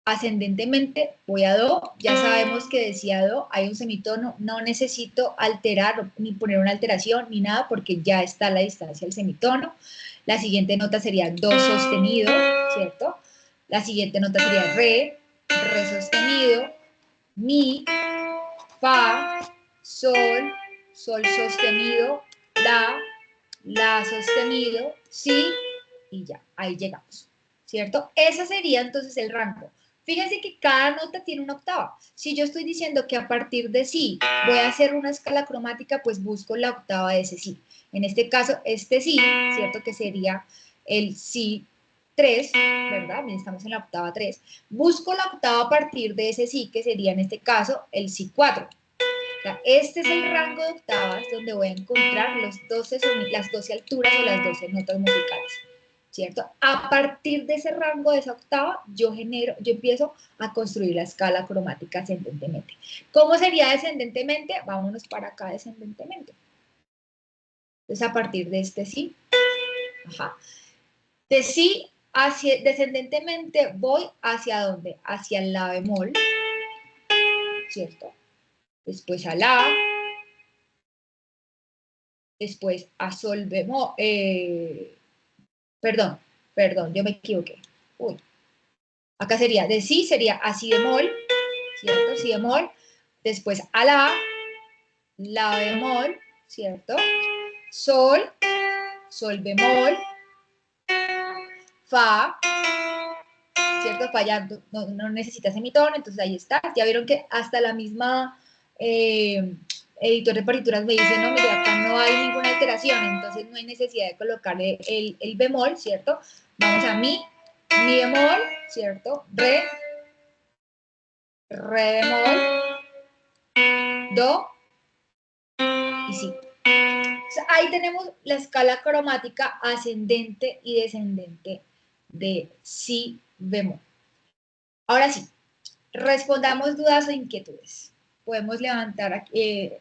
ascendentemente voy a do, ya sabemos que decía do, hay un semitono, no necesito alterar ni poner una alteración ni nada porque ya está la distancia del semitono. La siguiente nota sería do sostenido, ¿cierto? La siguiente nota sería re sostenido, mi, fa, sol sostenido, la sostenido, si, y ya, ahí llegamos, ¿cierto? Ese sería entonces el rango. Fíjense que cada nota tiene una octava. Si yo estoy diciendo que a partir de si voy a hacer una escala cromática, pues busco la octava de ese si. En este caso, este si, ¿cierto? Que sería el si 3, ¿verdad? Estamos en la octava 3. Busco la octava a partir de ese si, que sería en este caso el si 4. O sea, este es el rango de octavas donde voy a encontrar las 12 alturas o las 12 notas musicales. ¿Cierto? A partir de ese rango, de esa octava, yo empiezo a construir la escala cromática ascendentemente. ¿Cómo sería descendentemente? Vámonos para acá descendentemente. Entonces, a partir de este sí, de sí, descendentemente voy hacia dónde? Hacia el la bemol, ¿cierto? Después a la, después a sol bemol, perdón, yo me equivoqué. Uy. Acá sería, de si sería a si bemol, ¿cierto? Si bemol, después a la bemol, ¿cierto? Sol bemol, fa, ¿cierto? Fa ya no necesita semitono, entonces ahí está. Ya vieron que hasta la misma editor de partituras me dice, no, mire, acá no hay ninguna alteración, entonces no hay necesidad de colocarle el bemol, ¿cierto? Vamos a mi bemol, ¿cierto? Re bemol, do y si. Entonces, ahí tenemos la escala cromática ascendente y descendente de si bemol. Ahora sí, respondamos dudas o inquietudes. Podemos levantar aquí,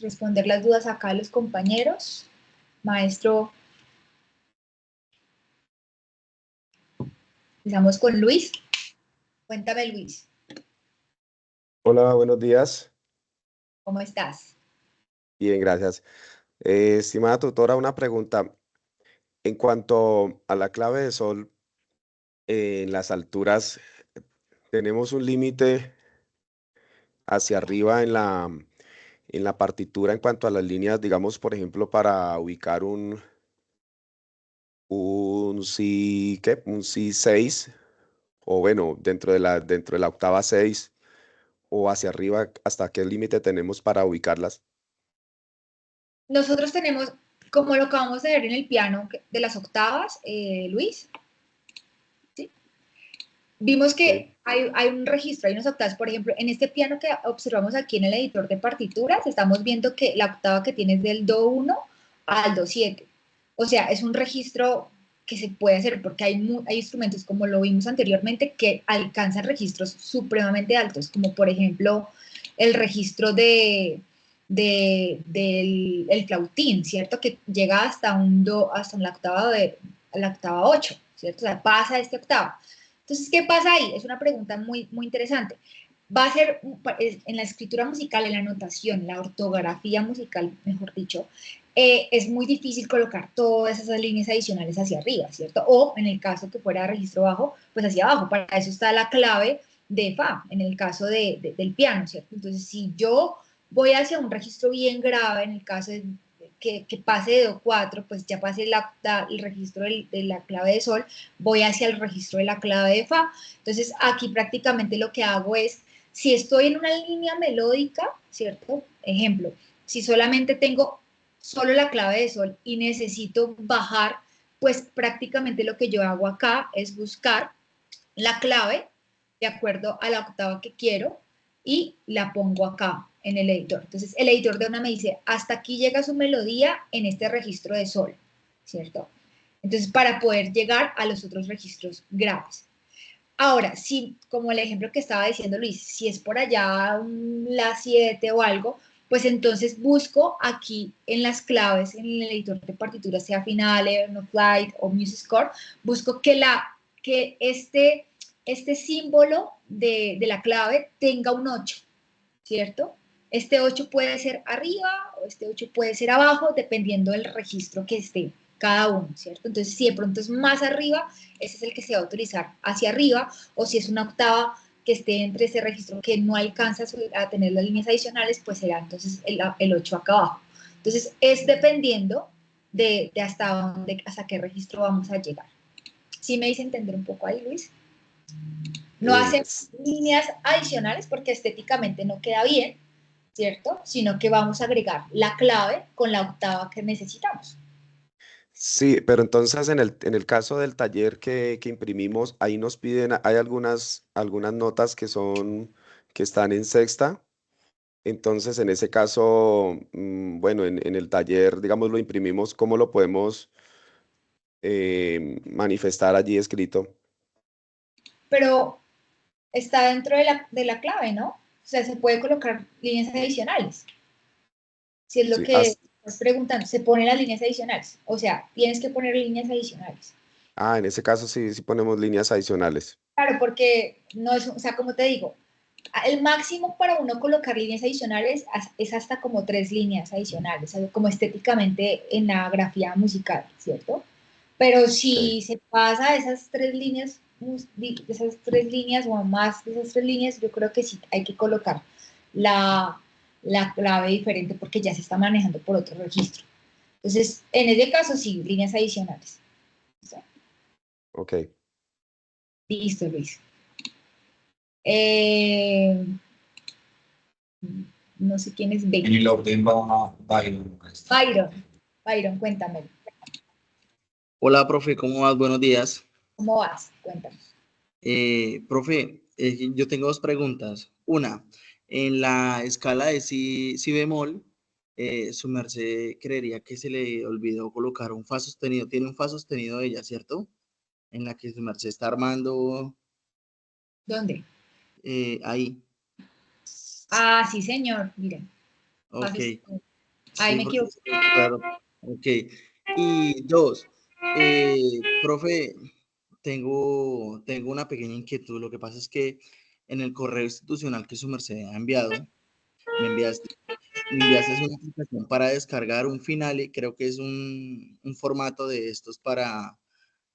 responder las dudas acá a los compañeros. Maestro, empezamos con Luis. Cuéntame, Luis, Hola, buenos días. ¿cómo estás? Bien, gracias. Estimada tutora, una pregunta. En cuanto a la clave de sol, en las alturas, ¿tenemos un límite hacia arriba en la partitura en cuanto a las líneas, digamos, por ejemplo, para ubicar un si, ¿qué? Un si 6, o bueno, dentro de la octava 6 o hacia arriba, ¿hasta qué límite tenemos para ubicarlas? Nosotros tenemos, como lo acabamos de ver en el piano de las octavas, Luis, ¿sí? Vimos Ok. que hay un registro, hay unas octavas, por ejemplo, en este piano que observamos aquí en el editor de partituras, estamos viendo que la octava que tiene es del do 1 al do 7. O sea, es un registro que se puede hacer porque hay instrumentos, como lo vimos anteriormente, que alcanzan registros supremamente altos, como por ejemplo el registro del el flautín, ¿cierto? Que llega hasta hasta la octava 8, ¿cierto? O sea, pasa este octava. Entonces, ¿qué pasa ahí? Es una pregunta muy, muy interesante. Va a ser en la escritura musical, en la notación, la ortografía musical, mejor dicho, es muy difícil colocar todas esas líneas adicionales hacia arriba, ¿cierto? O en el caso que fuera registro bajo, pues hacia abajo. Para eso está la clave de fa, en el caso del piano, ¿cierto? Entonces, si yo voy hacia un registro bien grave, en el caso de que pase de Do4, pues ya pase el registro de la clave de Sol, voy hacia el registro de la clave de Fa. Entonces, aquí prácticamente lo que hago es, si estoy en una línea melódica, ¿cierto? Ejemplo, si solamente tengo solo la clave de Sol y necesito bajar, pues prácticamente lo que yo hago acá es buscar la clave de acuerdo a la octava que quiero y la pongo acá en el editor. Entonces, el editor de una me dice, hasta aquí llega su melodía en este registro de sol, ¿cierto? Entonces, para poder llegar a los otros registros graves. Ahora, si, como el ejemplo que estaba diciendo Luis, si es por allá la 7 o algo, pues entonces busco aquí en las claves, en el editor de partituras, sea Finale, No Flight o Music Score, busco que este símbolo de la clave tenga un 8, ¿cierto? Este 8 puede ser arriba o este 8 puede ser abajo, dependiendo del registro que esté cada uno, ¿cierto? Entonces, si de pronto es más arriba, ese es el que se va a utilizar hacia arriba, o si es una octava que esté entre ese registro que no alcanza a tener las líneas adicionales, pues será entonces el 8 acá abajo. Entonces, es dependiendo de hasta qué registro vamos a llegar. ¿Sí me hice entender un poco ahí, Luis? No Eh, hacemos líneas adicionales porque estéticamente no queda bien, ¿cierto? Sino que vamos a agregar la clave con la octava que necesitamos. Sí, pero entonces en el caso del taller que imprimimos, ahí nos piden, hay algunas notas que están en sexta. Entonces, en ese caso, bueno, en el taller, digamos, lo imprimimos, ¿cómo lo podemos manifestar allí escrito? Pero está dentro de la clave, ¿no? O sea, se puede colocar líneas adicionales. Si es lo Sí, que estás preguntando, se ponen las líneas adicionales. O sea, tienes que poner líneas adicionales. en ese caso sí, sí ponemos líneas adicionales. Claro, porque no es, o sea, como te digo, el máximo para uno colocar líneas adicionales es hasta como 3 líneas adicionales, como estéticamente en la grafía musical, ¿cierto? Pero Ok. si se pasa esas 3 líneas o más de esas 3 líneas, yo creo que sí hay que colocar la, la clave diferente porque ya se está manejando por otro registro. Entonces, en ese caso, sí, líneas adicionales. O sea, Ok. listo, Luis. Eh, no sé quién es B. En el orden va Byron, maestra. Byron, cuéntame. Hola, profe, ¿cómo vas? Buenos días. ¿Cómo vas? Cuéntame. Profe, yo tengo dos preguntas. Una, en la escala de si bemol, su merced creería que se le olvidó colocar un fa sostenido. Tiene un fa sostenido ella, ¿cierto? En la que su merced está armando ¿Dónde? ahí. Ah, sí, señor. Miren. Ok. Ahí Sí, me porque equivoqué. es raro. Ok. Y dos, profe, tengo una pequeña inquietud. Lo que pasa es que en el correo institucional que su merced ha enviado, me enviaste, me enviaste una aplicación para descargar un Finale, creo que es un formato de estos para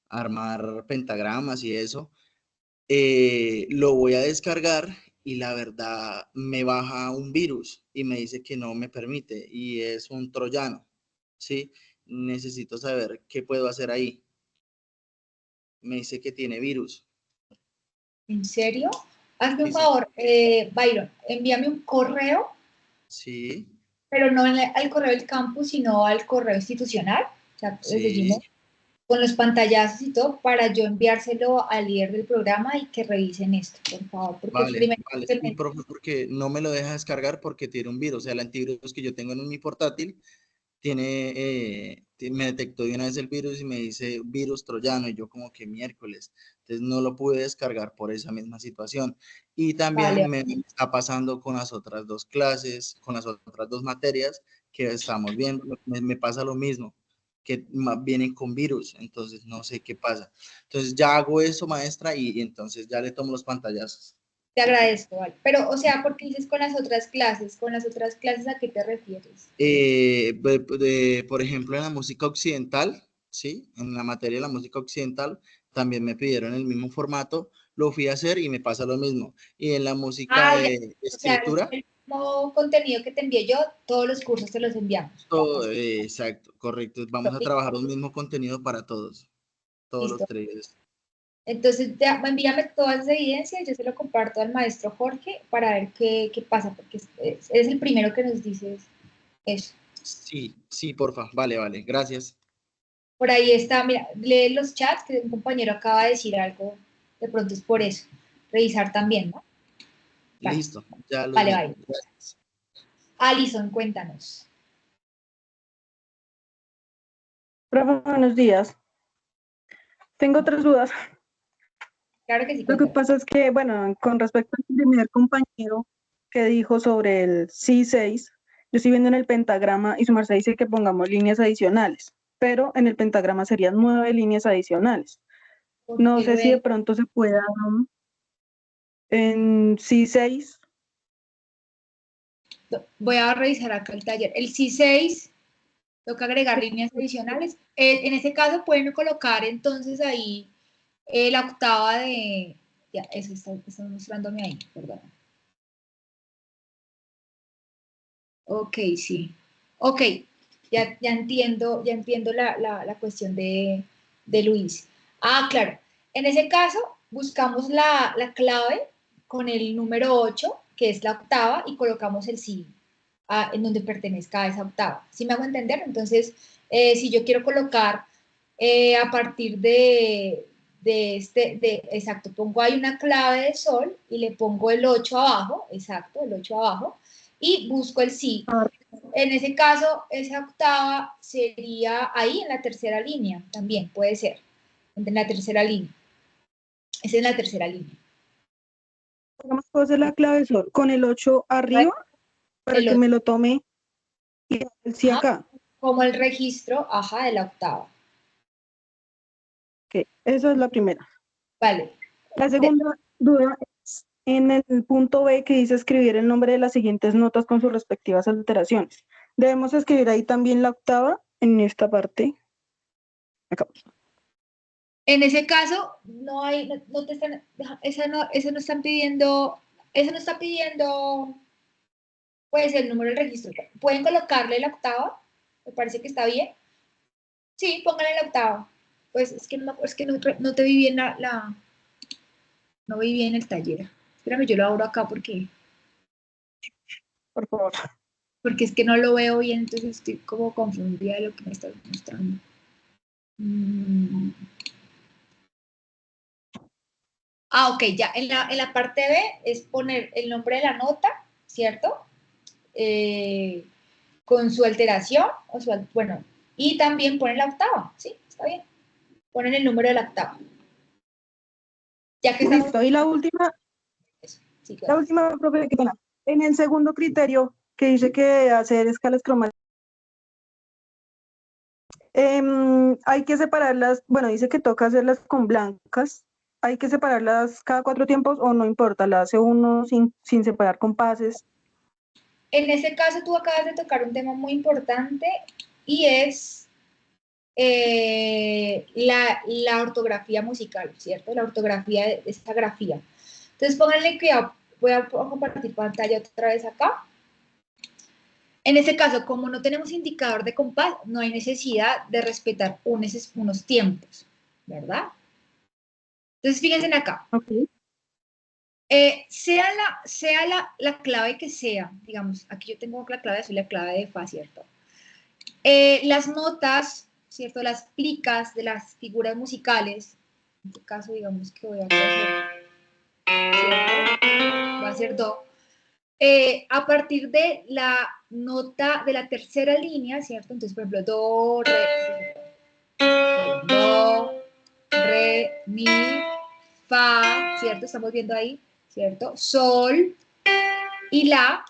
armar pentagramas y eso. Lo voy a descargar y la verdad me baja un virus y me dice que no me permite y es un troyano, ¿sí? Necesito saber qué puedo hacer ahí. Me dice que tiene virus. ¿En serio? Hazme un Sí, favor, Byron, envíame un correo, sí, pero no al correo del campus, sino al correo institucional, o sea, desde sí, Gmail, con los pantallazos y todo, para yo enviárselo al líder del programa y que revisen esto, por favor, porque es vale, primero vale. que Sí, profe, porque no me lo deja descargar porque tiene un virus. O sea, el antivirus que yo tengo en mi portátil me detectó de una vez el virus y me dice virus troyano y yo como que miércoles, entonces no lo pude descargar por esa misma situación. Y también vale. me está pasando con las otras dos clases, con las otras dos materias que estamos viendo, me pasa lo mismo, que vienen con virus, entonces no sé qué pasa. Entonces ya hago eso, maestra, y entonces ya le tomo los pantallazos. Te agradezco, vale. Pero, o sea, ¿por qué dices con las otras clases? ¿Con las otras clases a qué te refieres? Por ejemplo, en la música occidental, ¿sí? En la materia de la música occidental, también me pidieron el mismo formato, lo fui a hacer y me pasa lo mismo. Y en la música Ah, ya. de O sea, escritura, el mismo contenido que te envié yo, todos los cursos te los enviamos. todo, exacto, correcto. Vamos a trabajar un mismo contenido para todos los Listo. tres. Entonces, envíame todas esas evidencias, yo se lo comparto al maestro Jorge para ver qué pasa, porque es el primero que nos dice eso. Sí, sí, porfa. Vale, vale. Gracias. Por ahí está, mira, lee los chats, que un compañero acaba de decir algo, de pronto es por eso. Revisar también, ¿no? Vale, Listo, ya los vale, miro. vale. Gracias. Alison, cuéntanos. Profe, buenos días. Tengo tres dudas. Claro que sí, Lo que cuéntanos. pasa es que, bueno, con respecto al primer compañero que dijo sobre el C6, yo estoy viendo en el pentagrama y su merced dice que pongamos líneas adicionales, pero en el pentagrama serían 9 líneas adicionales. No Porque sé si de pronto se pueda en C6. voy a revisar acá el taller. El C6, toca agregar líneas adicionales. En ese caso pueden colocar entonces ahí la octava de... Ya, eso está mostrándome ahí, perdón. Ok, sí. Ok, ya entiendo la cuestión de Luis. Ah, claro. En ese caso, buscamos la clave con el número 8, que es la octava, y colocamos el sí en donde pertenezca a esa octava. ¿Sí me hago entender? Entonces, si yo quiero colocar a partir exacto, pongo ahí una clave de sol y le pongo el 8 abajo, exacto, el 8 abajo, y busco el sí. En ese caso, esa octava sería ahí en la tercera línea, también puede ser, en la tercera línea. Esa es la tercera línea. Puedo hacer la clave sol con el 8 arriba para El que 8, me lo tome y el sí ajá, acá. como el registro, ajá, de la octava. Ok, esa es la primera. Vale. La segunda duda es en el punto B que dice escribir el nombre de las siguientes notas con sus respectivas alteraciones. Debemos escribir ahí también la octava en esta parte. Acá. En ese caso, no hay, no te están, eso no están pidiendo, eso no está pidiendo, pues, el número del registro. ¿Pueden colocarle la octava? Me parece que está bien. Sí, pónganle la octava. Pues es que no te vi bien no vi bien el taller. Espérame, yo lo abro acá porque Por favor. es que no lo veo bien, entonces estoy como confundida de lo que me estás mostrando. Ok, ya, en la parte B es poner el nombre de la nota, ¿cierto? Con su alteración, bueno, y también ponen la octava, ¿sí? Está bien. Ponen el número de la octava. Ya que estamos... Listo, y Sí, la última, profe, qué pena. En el segundo criterio, que dice que hacer escalas cromáticas, hay que separarlas, bueno, dice que toca hacerlas con blancas, hay que separarlas cada 4 tiempos o no importa, la hace uno sin separar compases. En ese caso, tú acabas de tocar un tema muy importante y es la ortografía musical, ¿cierto? La ortografía de esta grafía. Entonces, pónganle cuidado. Voy a compartir pantalla otra vez acá. En ese caso, como no tenemos indicador de compás, no hay necesidad de respetar unos tiempos, ¿verdad? Entonces, fíjense acá. Okay. Sea la clave que sea, digamos, aquí yo tengo la clave de azul y la clave de fa, ¿cierto? Las notas, ¿cierto? Las plicas de las figuras musicales, en este caso, digamos que voy a hacer, ¿cierto? Va a ser do. A partir de la nota de la tercera línea, ¿cierto? Entonces, por ejemplo, do, re, mi, fa, ¿cierto? Estamos viendo ahí, ¿cierto? Sol y la,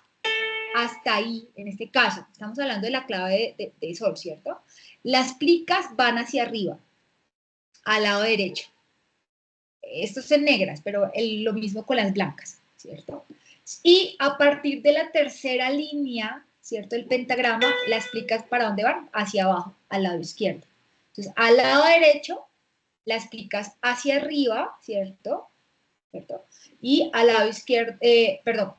hasta ahí, en este caso. Estamos hablando de la clave de sol, ¿cierto? Las plicas van hacia arriba, al lado derecho. Esto es en negras, pero lo mismo con las blancas, ¿cierto? Y a partir de la tercera línea, ¿cierto? El pentagrama, las plicas para dónde van? Hacia abajo, al lado izquierdo. Entonces, al lado derecho, las plicas hacia arriba, ¿cierto? ¿Cierto? Y al lado izquierdo, perdón,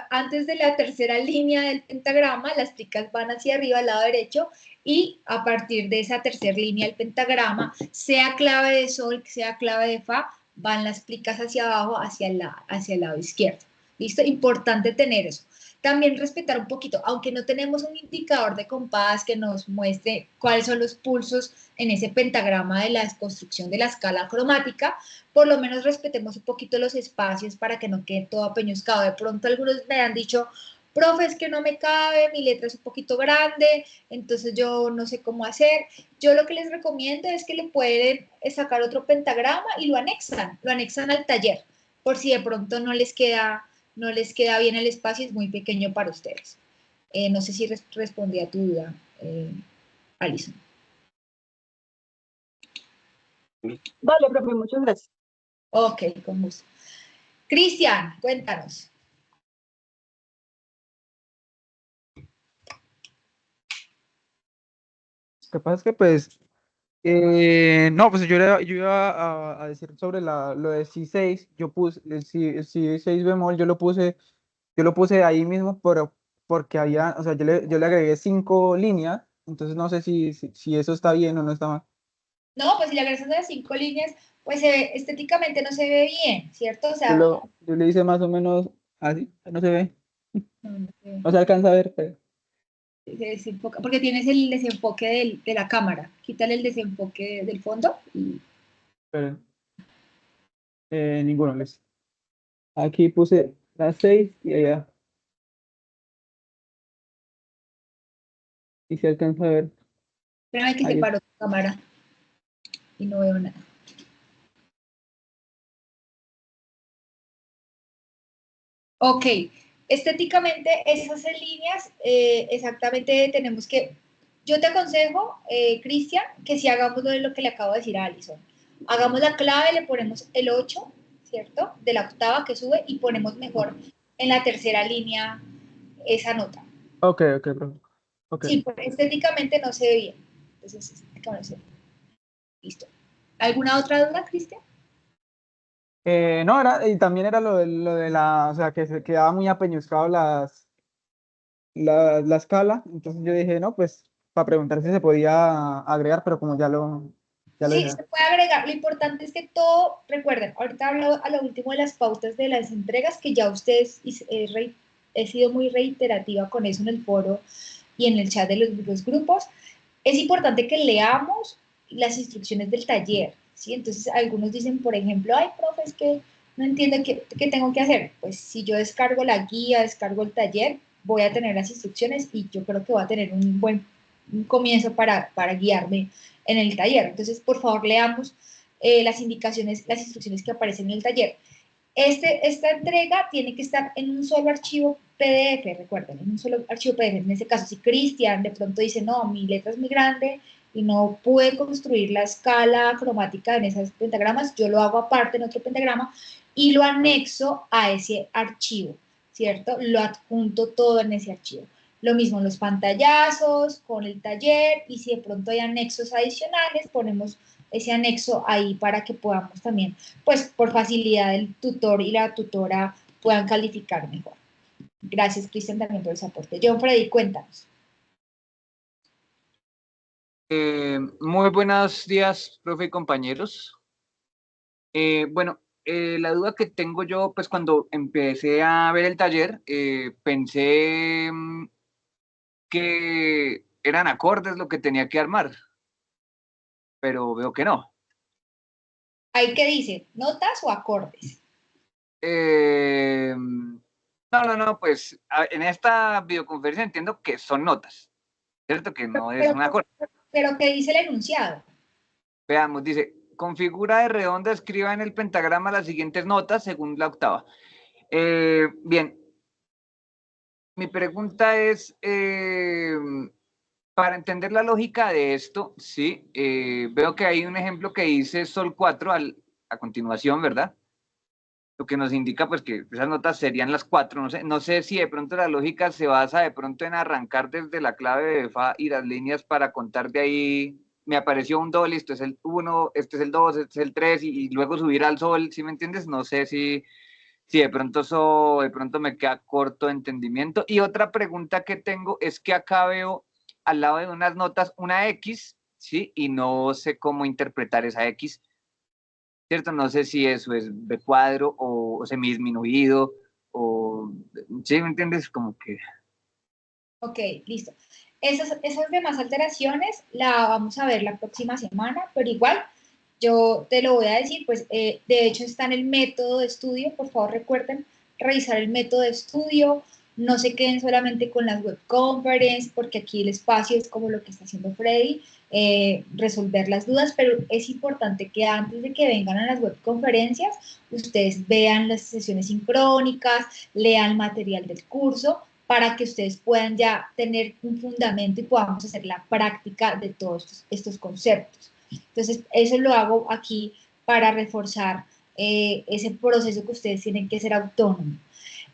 antes de la tercera línea del pentagrama, las plicas van hacia arriba al lado derecho y a partir de esa tercera línea del pentagrama, sea clave de sol, sea clave de fa, van las plicas hacia abajo, hacia el lado izquierdo. ¿Listo? Importante tener eso. También respetar un poquito, aunque no tenemos un indicador de compás que nos muestre cuáles son los pulsos en ese pentagrama de la construcción de la escala cromática, por lo menos respetemos un poquito los espacios para que no quede todo apeñuscado. De pronto algunos me han dicho, profe, es que no me cabe, mi letra es un poquito grande, entonces yo no sé cómo hacer. Yo lo que les recomiendo es que le pueden sacar otro pentagrama y lo anexan al taller, por si de pronto no les queda bien el espacio, es muy pequeño para ustedes. No sé si respondí a tu duda, Alison. Vale, profe, muchas gracias. Ok, con gusto. Cristian, cuéntanos. Lo que pasa es que, pues, no, pues yo iba a decir sobre lo de C6, yo puse el C6 bemol, yo lo puse ahí mismo, pero porque había, o sea, yo le agregué 5 líneas, entonces no sé si eso está bien o no está mal. No, pues si le agregas las 5 líneas, pues estéticamente no se ve bien, ¿cierto? O sea, Yo le hice más o menos así, no se ve, no sé, no se alcanza a ver, pero, se desenfoca, porque tienes el desenfoque de la cámara. Quítale el desenfoque del fondo. pero, ninguno, les. Aquí puse las 6 y allá, y se alcanza a ver, Espérame que ahí está. separo tu cámara y no veo nada. Ok, estéticamente esas líneas, exactamente tenemos que, yo te aconsejo, Cristian, que si hagamos lo que le acabo de decir a Alison. Hagamos la clave, le ponemos el 8, ¿cierto? De la octava que sube y ponemos mejor en la tercera línea esa nota. Ok, ok, profe. Ok. Sí, pues, estéticamente no se ve bien. Entonces, estéticamente no se ve bien. Listo. ¿Alguna otra duda, Cristian? No, y también era lo de o sea, que se quedaba muy apeñuscado la escala, entonces yo dije, no, pues, para preguntar si se podía agregar, pero como Ya lo Sí, dije. se puede agregar. Lo importante es que todo, recuerden, ahorita hablo a lo último de las pautas de las entregas, que ya ustedes, he sido muy reiterativa con eso en el foro y en el chat de los grupos. Es importante que leamos las instrucciones del taller, ¿sí? Entonces, algunos dicen, por ejemplo, ay, profe, es que no entiendo qué tengo que hacer. Pues si yo descargo la guía, descargo el taller, voy a tener las instrucciones y yo creo que voy a tener un buen comienzo para guiarme en el taller. Entonces, por favor, leamos las indicaciones, las instrucciones que aparecen en el taller. Esta entrega tiene que estar en un solo archivo PDF, recuerden, en un solo archivo PDF. En ese caso, si Cristian de pronto dice, no, mi letra es muy grande y no puede construir la escala cromática en esos pentagramas, yo lo hago aparte en otro pentagrama y lo anexo a ese archivo, ¿cierto? Lo adjunto todo en ese archivo. Lo mismo en los pantallazos, con el taller, y si de pronto hay anexos adicionales, ponemos ese anexo ahí para que podamos también, pues por facilidad el tutor y la tutora puedan calificar mejor. Gracias, Cristian, también por el aporte. John Freddy, cuéntanos. Muy buenos días, profe y compañeros. Bueno, la duda que tengo yo, pues cuando empecé a ver el taller, pensé que eran acordes lo que tenía que armar, pero veo que no. ¿Ahí qué dice? ¿Notas o acordes? No, pues en esta videoconferencia entiendo que son notas, ¿cierto? Que no es un acorde. Pero ¿qué dice el enunciado? Veamos, dice, con figura de redonda escriba en el pentagrama las siguientes notas según la octava. Bien, mi pregunta es, para entender la lógica de esto, sí, veo que hay un ejemplo que dice Sol 4 a continuación, ¿verdad? Lo que nos indica pues que esas notas serían las 4, no sé si de pronto la lógica se basa de pronto en arrancar desde la clave de Fa y las líneas para contar de ahí, me apareció un Do, listo, es el 1, este es el 2, este es el 3 y luego subir al Sol, ¿sí me entiendes? No sé si de pronto eso, de pronto me queda corto de entendimiento. Y otra pregunta que tengo es que acá veo al lado de unas notas una X, ¿sí? Y no sé cómo interpretar esa X, ¿cierto? No sé si eso es B cuadro o semidisminuido o, ¿sí me entiendes? Como que... Ok, listo. Esas demás alteraciones la vamos a ver la próxima semana, pero igual yo te lo voy a decir, pues de hecho está en el método de estudio, por favor recuerden revisar el método de estudio, no se queden solamente con las web conference, porque aquí el espacio es como lo que está haciendo Freddy, resolver las dudas, pero es importante que antes de que vengan a las web conferencias, ustedes vean las sesiones sincrónicas, lean material del curso, para que ustedes puedan ya tener un fundamento y podamos hacer la práctica de todos estos conceptos. Entonces, eso lo hago aquí para reforzar ese proceso que ustedes tienen que ser autónomos.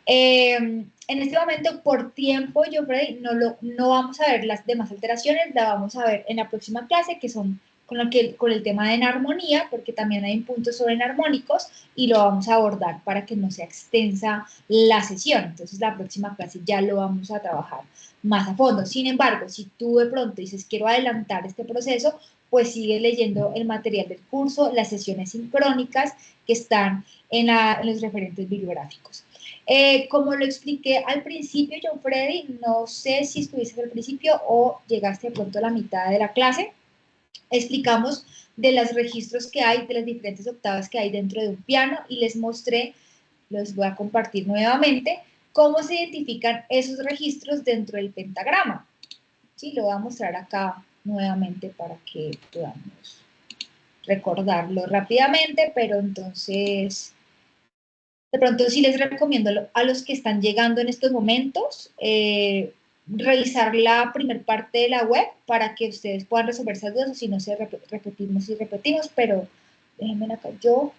En este momento, por tiempo, yo, Freddy, no vamos a ver las demás alteraciones, la vamos a ver en la próxima clase, que son con el tema de enarmonía, porque también hay un punto sobre enarmónicos, y lo vamos a abordar para que no sea extensa la sesión. Entonces, la próxima clase ya lo vamos a trabajar más a fondo. Sin embargo, si tú de pronto dices, quiero adelantar este proceso, pues sigue leyendo el material del curso, las sesiones sincrónicas que están en los referentes bibliográficos. Como lo expliqué al principio, John Freddy, no sé si estuviste al principio o llegaste de pronto a la mitad de la clase, explicamos de los registros que hay, de las diferentes octavas que hay dentro de un piano y les mostré, los voy a compartir nuevamente, cómo se identifican esos registros dentro del pentagrama. Sí, lo voy a mostrar acá nuevamente para que podamos recordarlo rápidamente, pero entonces de pronto sí les recomiendo a los que están llegando en estos momentos revisar la primer parte de la web para que ustedes puedan resolver esas dudas, o si no, repetimos, pero déjenme acá, yo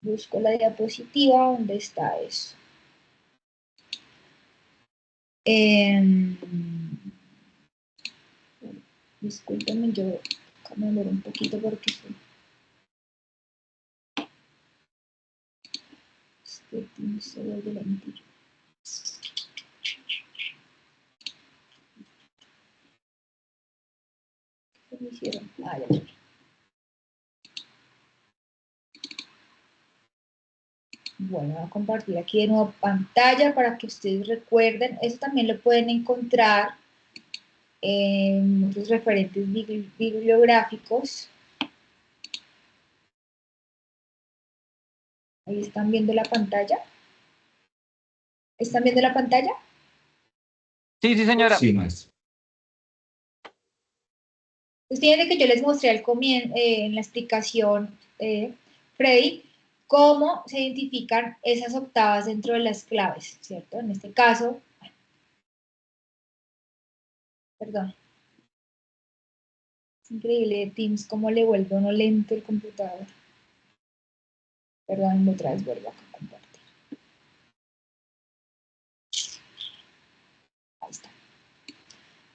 busco la diapositiva, ¿dónde está eso? Discúlpenme, yo me demoro un poquito porque se vuelve lentillo. ¿Qué me hicieron? Ah, ya. Bueno, voy a compartir aquí de nuevo pantalla para que ustedes recuerden. Eso también lo pueden encontrar en otros referentes bibliográficos. Ahí están viendo la pantalla. ¿Están viendo la pantalla? Sí, sí, señora. Sí, maestra. Pues fíjense que yo les mostré en la explicación, Freddy, cómo se identifican esas octavas dentro de las claves, ¿cierto? En este caso, perdón. Es increíble Teams cómo le vuelve uno lento el computador. Perdón, otra vez vuelvo acá a compartir. Ahí está.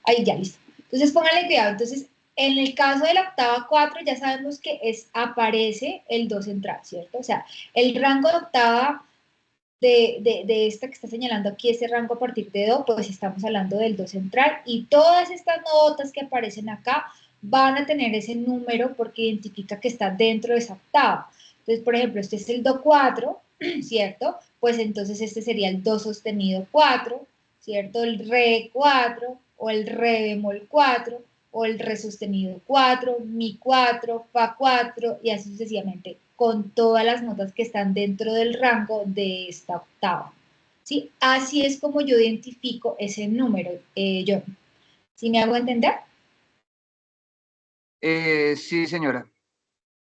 Ahí ya, listo. Entonces pónganle cuidado. Entonces, en el caso de la octava 4, ya sabemos que aparece el do central, ¿cierto? O sea, el rango de octava de esta que está señalando aquí, ese rango a partir de do, pues estamos hablando del do central, y todas estas notas que aparecen acá van a tener ese número porque identifica que está dentro de esa octava. Entonces, por ejemplo, este es el do 4, ¿cierto? Pues entonces este sería el do sostenido 4, ¿cierto? El re 4, o el re bemol 4, o el re sostenido 4, mi 4, fa 4, y así sucesivamente, con todas las notas que están dentro del rango de esta octava. ¿Sí? Así es como yo identifico ese número, John. ¿Sí me hago entender? Sí, señora.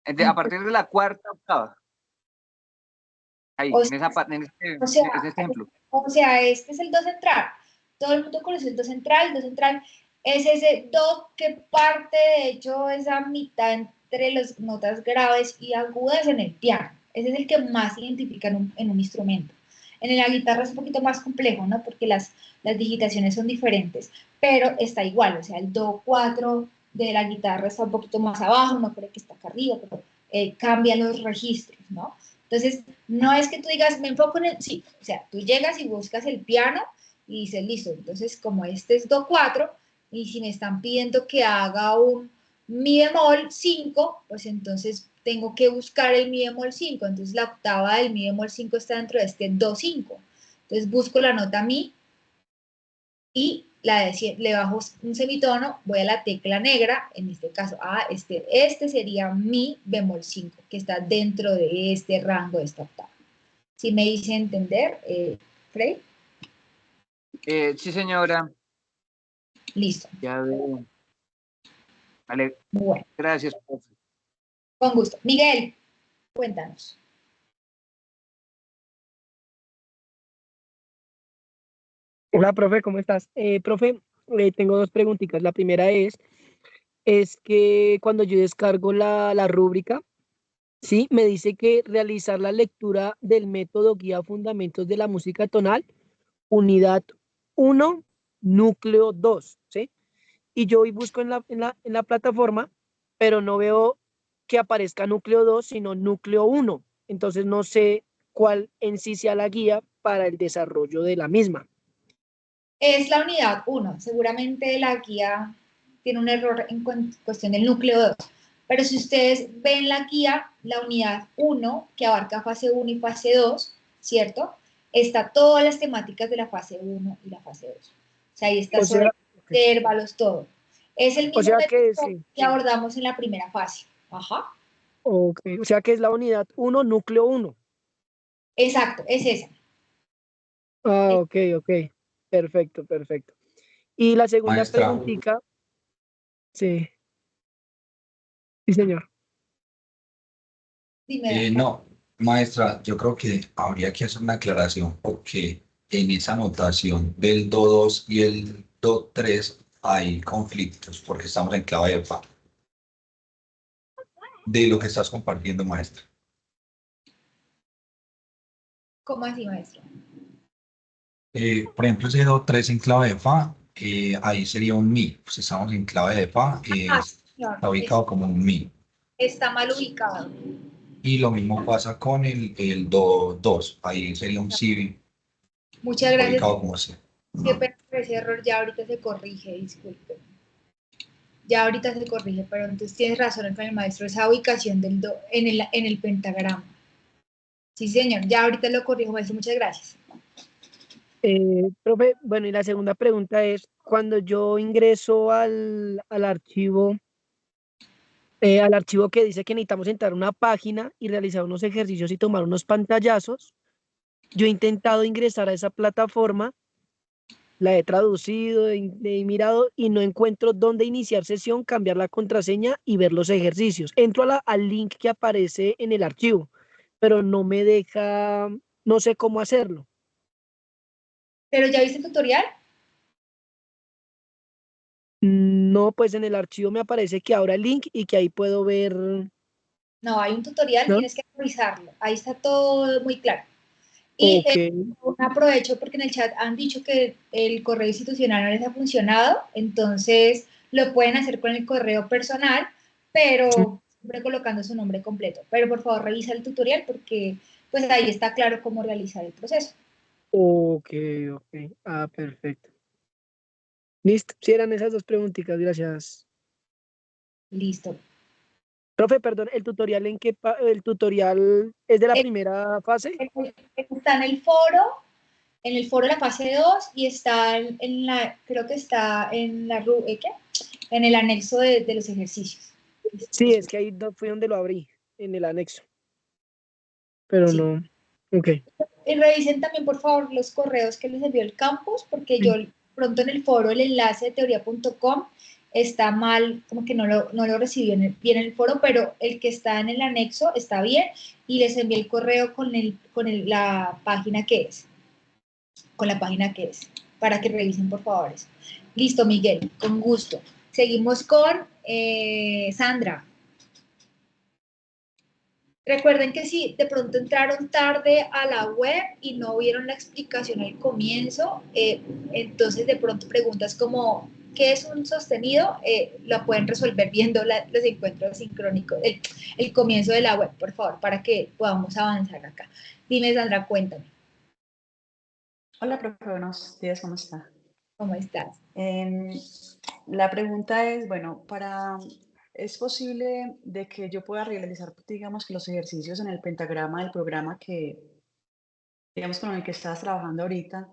A partir de la cuarta octava. Ahí, O en O sea, en este ejemplo. este es el do central. Todo el mundo conoce el do central. El do central es ese do que parte, de hecho, esa mitad entre las notas graves y agudas en el piano. Ese es el que más se identifica en un instrumento. En la guitarra es un poquito más complejo, ¿no? Porque las digitaciones son diferentes, pero está igual. O sea, el do 4 de la guitarra está un poquito más abajo, no creo que está acá arriba, pero cambian los registros, ¿no? Entonces, no es que tú digas, me enfoco en el, sí, o sea, tú llegas y buscas el piano y dices, listo, entonces como este es do 4 y si me están pidiendo que haga un mi bemol 5, pues entonces tengo que buscar el mi bemol 5, entonces la octava del mi bemol 5 está dentro de este do 5, entonces busco la nota mi y le bajo un semitono, voy a la tecla negra, en este caso, este sería mi bemol 5, que está dentro de este rango de esta octava. ¿Sí me hice entender, Frey? Sí, señora. Listo. Ya veo. Vale. Bueno. Gracias, profe. Con gusto. Miguel, cuéntanos. Hola, profe, ¿cómo estás? Profe, tengo dos preguntitas. La primera es que cuando yo descargo la rúbrica, sí, me dice que realizar la lectura del método guía Fundamentos de la Música Tonal, unidad 1, núcleo 2, ¿sí? Y yo hoy busco en la plataforma, pero no veo que aparezca núcleo 2, sino núcleo 1. Entonces no sé cuál en sí sea la guía para el desarrollo de la misma. Es la unidad 1. Seguramente la guía tiene un error en cuestión del núcleo 2. Pero si ustedes ven la guía, la unidad 1, que abarca fase 1 y fase 2, ¿cierto? Está todas las temáticas de la fase 1 y la fase 2. O sea, ahí está O sobre sea, intervalos, todo. Es el o mismo sea que método sí. que abordamos en la primera fase. Ajá. Okay. O sea que es la unidad 1, núcleo 1. Exacto, es esa. Ah, ok. Perfecto, perfecto. Y la segunda Maestra, preguntita, sí, sí, señor. Dime. no, maestra, yo creo que habría que hacer una aclaración porque en esa anotación del do 2 y el do 3 hay conflictos porque estamos en clave de fa. De lo que estás compartiendo, maestra. ¿Cómo así, maestro? Por ejemplo, ese do 3 en clave de fa, ahí sería un mi. Pues estamos en clave de fa, Señor, está ubicado como un mi. está mal ubicado. Y lo mismo pasa con el do 2, ahí sería un si Muchas gracias. ubicado como si. Qué pena por ese error, ya ahorita se corrige, disculpe. Ya ahorita se corrige, pero entonces tienes razón con el maestro, esa ubicación del do en el pentagrama. Sí, señor, ya ahorita lo corrijo, maestro, muchas gracias. Profe, bueno, y la segunda pregunta es, cuando yo ingreso al archivo que dice que necesitamos entrar a una página y realizar unos ejercicios y tomar unos pantallazos, yo he intentado ingresar a esa plataforma, la he traducido, he mirado y no encuentro dónde iniciar sesión, cambiar la contraseña y ver los ejercicios. Entro al link que aparece en el archivo, pero no me deja, no sé cómo hacerlo. ¿Pero ya viste el tutorial? No, pues en el archivo me aparece que abra el link y que ahí puedo ver, No, hay un tutorial, ¿no? tienes que revisarlo. Ahí está todo muy claro. Y Ok. aprovecho porque en el chat han dicho que el correo institucional no les ha funcionado, entonces lo pueden hacer con el correo personal, pero siempre colocando su nombre completo. Pero por favor revisa el tutorial porque pues ahí está claro cómo realizar el proceso. Ok, ok. Ah, perfecto. Listo. Si eran esas dos preguntitas, gracias. Listo. Profe, perdón, el tutorial es de la Eh, primera fase? Está en el foro de la fase 2 y está en la, creo que está en la, ¿qué? En el anexo de los ejercicios. Sí, es que ahí fue donde lo abrí, en el anexo. Pero Sí. no. Ok. Y revisen también, por favor, los correos que les envió el campus, porque yo pronto en el foro, el enlace de teoría.com está mal, como que no lo recibí bien en el foro, pero el que está en el anexo está bien y les envié el correo con la página que es, para que revisen, por favor, eso. Listo, Miguel, con gusto. Seguimos con Sandra. Recuerden que si de pronto entraron tarde a la web y no vieron la explicación al comienzo, entonces de pronto preguntas como ¿qué es un sostenido? La pueden resolver viendo los encuentros sincrónicos, el comienzo de la web, por favor, para que podamos avanzar acá. Dime, Sandra, cuéntame, Hola, profe, buenos días, ¿cómo está? ¿cómo estás? La pregunta es, bueno, ¿es posible de que yo pueda realizar, digamos, que los ejercicios en el pentagrama del programa que, digamos, con el que estás trabajando ahorita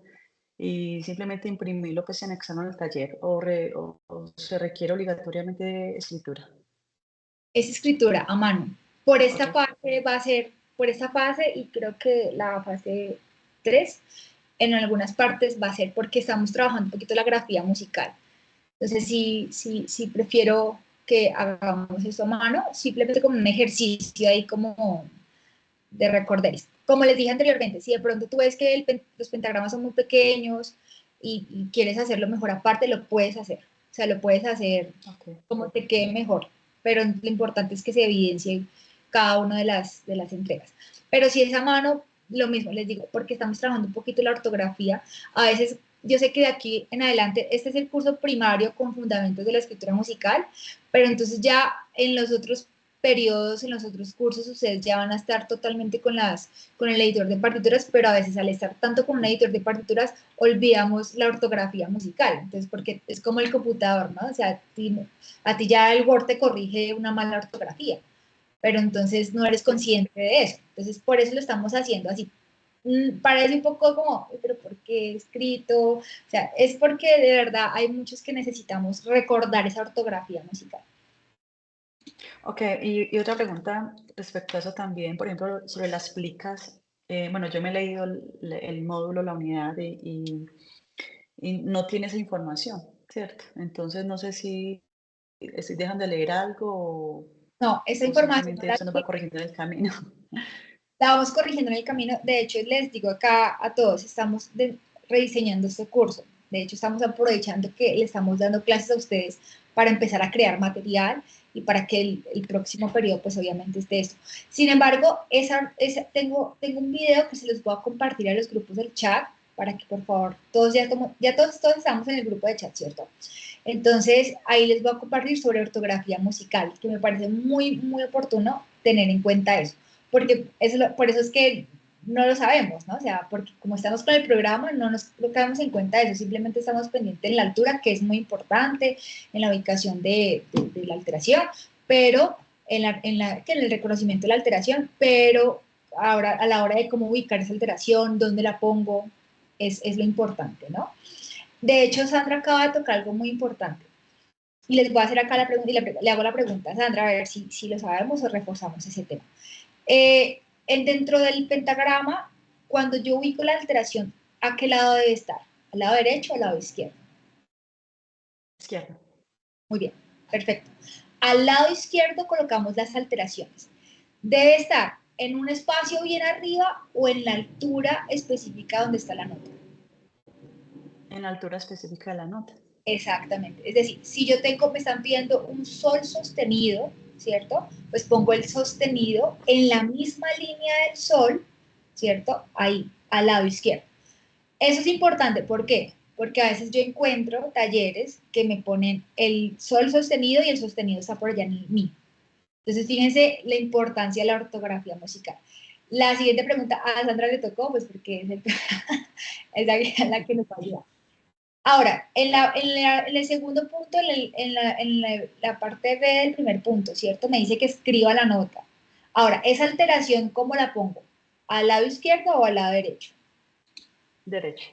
y simplemente imprimirlo pues y anexarlo en el taller o se requiere obligatoriamente escritura? Es escritura a mano. Por esta Correcto. fase va a ser, por esta fase y creo que la fase 3 en algunas partes va a ser porque estamos trabajando un poquito la grafía musical. Entonces, sí prefiero que hagamos eso a mano, simplemente como un ejercicio ahí como de recorderis. Como les dije anteriormente, si de pronto tú ves que los pentagramas son muy pequeños y quieres hacerlo mejor aparte, lo puedes hacer. O sea, lo puedes hacer Okay. como te quede mejor. Pero lo importante es que se evidencie cada una de las entregas. Pero si es a mano, lo mismo les digo, porque estamos trabajando un poquito la ortografía. A veces, yo sé que de aquí en adelante, este es el curso primario con fundamentos de la escritura musical, pero entonces ya en los otros periodos, en los otros cursos, ustedes ya van a estar totalmente con el editor de partituras, pero a veces al estar tanto con un editor de partituras, olvidamos la ortografía musical. Entonces, porque es como el computador, ¿no? O sea, a ti ya el Word te corrige una mala ortografía, pero entonces no eres consciente de eso. Entonces, por eso lo estamos haciendo así. Parece un poco como, pero ¿por qué escrito? O sea, es porque de verdad hay muchos que necesitamos recordar esa ortografía musical. Ok, y otra pregunta respecto a eso también, por ejemplo, sobre las plicas. Bueno, yo me he leído el módulo, la unidad y no tiene esa información, ¿cierto? Entonces no sé si dejan de leer algo No, esa o información simplemente eso nos va corrigiendo en el camino. la vamos corrigiendo en el camino. De hecho, les digo acá a todos, estamos rediseñando este curso. De hecho, estamos aprovechando que le estamos dando clases a ustedes para empezar a crear material y para que el próximo periodo, pues obviamente esté esto. Sin embargo, tengo un video que se los voy a compartir a los grupos del chat para que por favor, todos todos estamos en el grupo de chat, ¿cierto? Entonces, ahí les voy a compartir sobre ortografía musical, que me parece muy, muy oportuno tener en cuenta eso, porque por eso es que no lo sabemos, ¿no? O sea, porque como estamos con el programa, no nos caemos en cuenta de eso, simplemente estamos pendientes en la altura, que es muy importante, en la ubicación de la alteración, pero que en el reconocimiento de la alteración, pero ahora, a la hora de cómo ubicar esa alteración, dónde la pongo, es lo importante, ¿no? De hecho, Sandra acaba de tocar algo muy importante. Y les voy a hacer acá la pregunta, y le hago la pregunta a Sandra, a ver si lo sabemos o reforzamos ese tema. Dentro del pentagrama, cuando yo ubico la alteración, ¿a qué lado debe estar? ¿Al lado derecho o al lado izquierdo? Izquierda. Muy bien, perfecto. Al lado izquierdo colocamos las alteraciones. Debe estar en un espacio bien arriba o en la altura específica donde está la nota. En la altura específica de la nota. Exactamente. Es decir, si yo tengo, me están pidiendo un sol sostenido, ¿cierto? Pues pongo el sostenido en la misma línea del sol, ¿cierto? Ahí, al lado izquierdo. Eso es importante, ¿por qué? Porque a veces yo encuentro talleres que me ponen el sol sostenido y el sostenido está por allá en el mi. Entonces, fíjense la importancia de la ortografía musical. La siguiente pregunta a Sandra le tocó, pues porque es la que nos ayuda. Ahora, en el segundo punto, en la parte B del primer punto, ¿cierto? Me dice que escriba la nota. Ahora, esa alteración, ¿cómo la pongo? ¿Al lado izquierdo o al lado derecho? Derecho.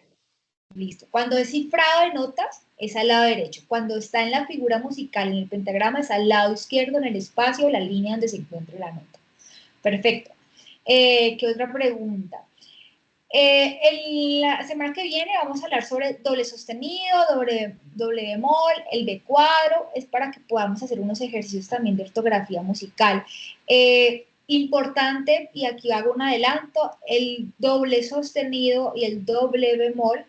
Listo. Cuando es cifrado de notas, es al lado derecho. Cuando está en la figura musical, en el pentagrama, es al lado izquierdo, en el espacio, la línea donde se encuentre la nota. Perfecto. ¿Qué otra pregunta? La semana que viene vamos a hablar sobre doble sostenido, doble bemol, el B cuadro, es para que podamos hacer unos ejercicios también de ortografía musical. Importante, y aquí hago un adelanto, el doble sostenido y el doble bemol,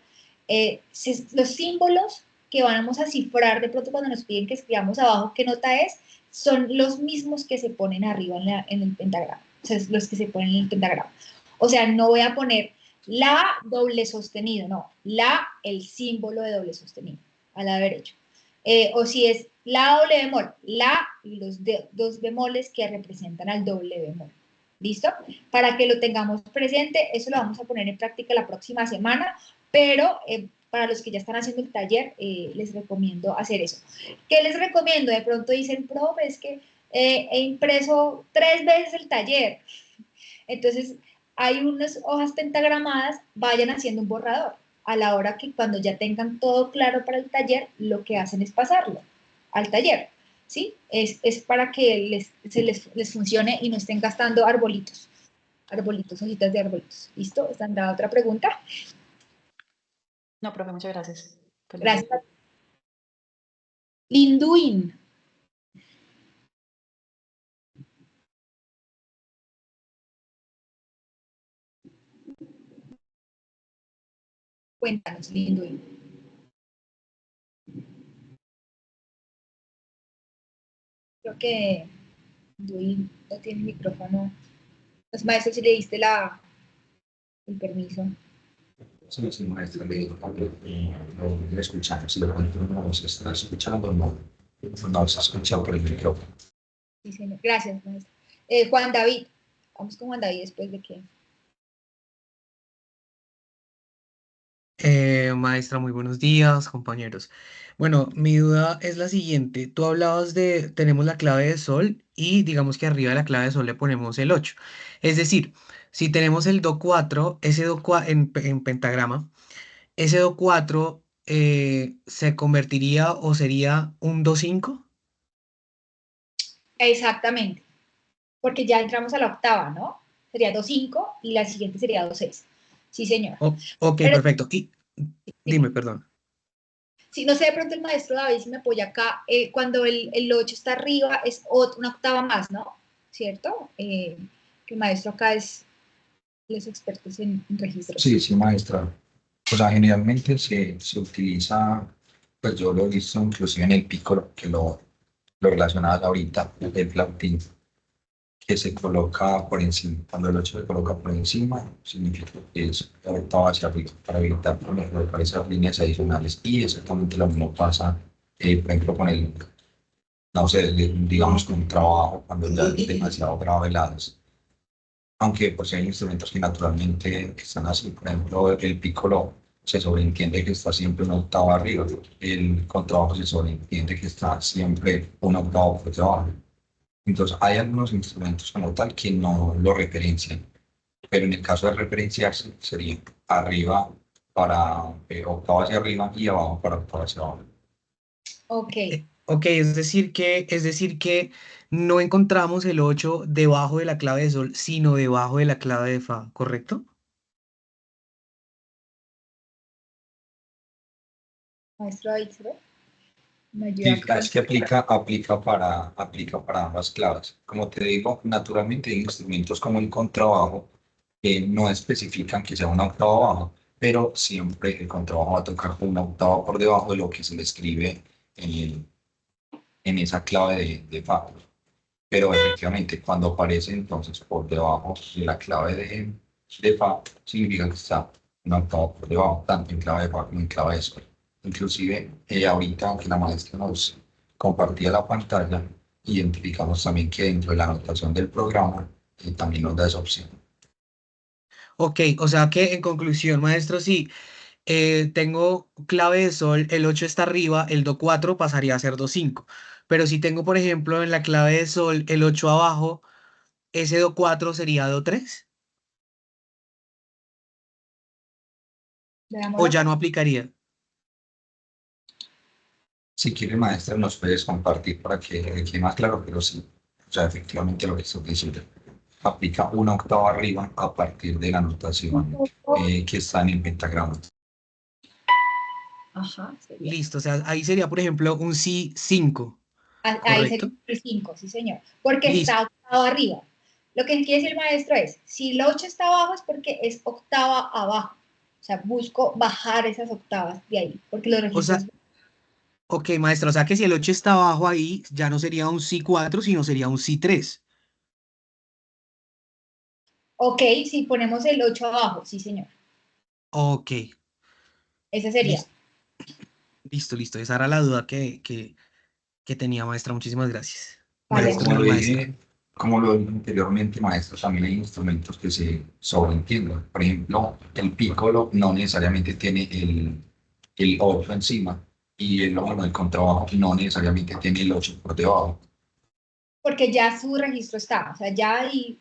los símbolos que vamos a cifrar de pronto cuando nos piden que escribamos abajo qué nota es, son los mismos que se ponen arriba en el pentagrama, o sea, los que se ponen en el pentagrama. O sea, no voy a poner la doble sostenido, no, el símbolo de doble sostenido, al lado derecho. O si es la doble bemol, y los dos bemoles que representan al doble bemol. ¿Listo? Para que lo tengamos presente, eso lo vamos a poner en práctica la próxima semana, pero para los que ya están haciendo el taller, les recomiendo hacer eso. ¿Qué les recomiendo? De pronto dicen, profe, es que he impreso 3 veces el taller. Entonces, hay unas hojas pentagramadas, vayan haciendo un borrador. A la hora que cuando ya tengan todo claro para el taller, lo que hacen es pasarlo al taller, ¿sí? Es para que les funcione y no estén gastando arbolitos, hojitas de arbolitos. ¿Listo? ¿Están dando otra pregunta? No, profe, muchas gracias. Gracias. Linduin. Cuéntanos, Linduin. Creo que Linduin no tiene micrófono. Los maestros, si le diste el permiso. Sí, maestra, lo escuchamos. Si de pronto no se está escuchando, no se escucha por el micrófono. Sí, señor. Gracias, maestra. Juan David. Vamos con Juan David después de que... Maestra, muy buenos días, compañeros. Bueno, mi duda es la siguiente. Tú hablabas de, tenemos la clave de sol y digamos que arriba de la clave de sol le ponemos el 8. Es decir, si tenemos el do 4, ese do en pentagrama, ese do 4 se convertiría o sería un do 5. Exactamente. Porque ya entramos a la octava, ¿no? Sería do 5 y la siguiente sería do 6. Sí, señor. Ok, Pero, perfecto. Y dime, perdón. si no sé, de pronto el maestro David, si me apoya acá, cuando el 8 está arriba, es una octava más, ¿no? ¿Cierto? Que el maestro acá es los expertos en registros. Sí, maestra. O sea, generalmente se utiliza, pues yo lo he visto inclusive en el piccolo, que lo relacionabas ahorita, el flautín, que se coloca por encima. Cuando el 8 se coloca por encima, significa que es octava hacia arriba, para evitar colocar esas líneas adicionales. Y exactamente lo mismo pasa, por ejemplo, con el, no sé, digamos con un trabajo, cuando ya es demasiado grave las. Aunque pues hay instrumentos que naturalmente están así, por ejemplo, el piccolo se sobreentiende que está siempre una octava arriba, el contrabajo se sobreentiende que está siempre una octava por debajo. Entonces hay algunos instrumentos como tal que no lo referencian, pero en el caso de referenciarse sería arriba para octava hacia arriba y abajo para octava hacia abajo. Ok, Ok, es decir que no encontramos el 8 debajo de la clave de sol, sino debajo de la clave de fa, ¿correcto? maestro David, ¿sí ve? Me ayuda Sí, acá. es que aplica para ambas claves. Como te digo, naturalmente hay instrumentos como el contrabajo que no especifican que sea una octava baja, pero siempre el contrabajo va a tocar una octava por debajo de lo que se le escribe en esa clave de fa. Pero efectivamente, cuando aparece entonces por debajo de la clave de fa, significa que está una octava por debajo, tanto en clave de fa como en clave de sol. Inclusive, ahorita que la maestra nos compartía la pantalla, identificamos también que dentro de la anotación del programa también nos da esa opción. Ok, o sea que en conclusión, maestro, sí, tengo clave de sol, el 8 está arriba, el do 4 pasaría a ser do 5. Pero si tengo, por ejemplo, en la clave de sol el 8 abajo, ese do 4 sería do 3 o Veámoslo ya acá. no aplicaría. Si quiere, maestra, nos puedes compartir para que quede más claro, pero sí, o sea, efectivamente lo que estoy diciendo. Aplica una octava arriba a partir de la notación que está en el pentagrama. Ajá, sería. Listo, o sea, ahí sería, por ejemplo, un si 5, Ahí sería ¿correcto? el 5, sí señor, porque Listo. está octavo arriba. Lo que quiere decir el maestro es, si el 8 está abajo es porque es octava abajo. O sea, busco bajar esas octavas de ahí, porque los O registros. sea, ok, maestro, o sea que si el 8 está abajo ahí, ya no sería un si 4, sino sería un si 3. Ok, si ponemos el 8 abajo, sí señor. Ok, Ese sería. listo, listo, listo. Esa era la duda que tenía, maestra. Muchísimas gracias. Vale, Pero Maestro y maestra. como lo dije anteriormente, maestro, también hay instrumentos que se sobreentienden. Por ejemplo, el pícolo no necesariamente tiene el 8 encima y el contrabajo no necesariamente tiene el 8 por debajo. porque ya su registro está, o sea, ya ahí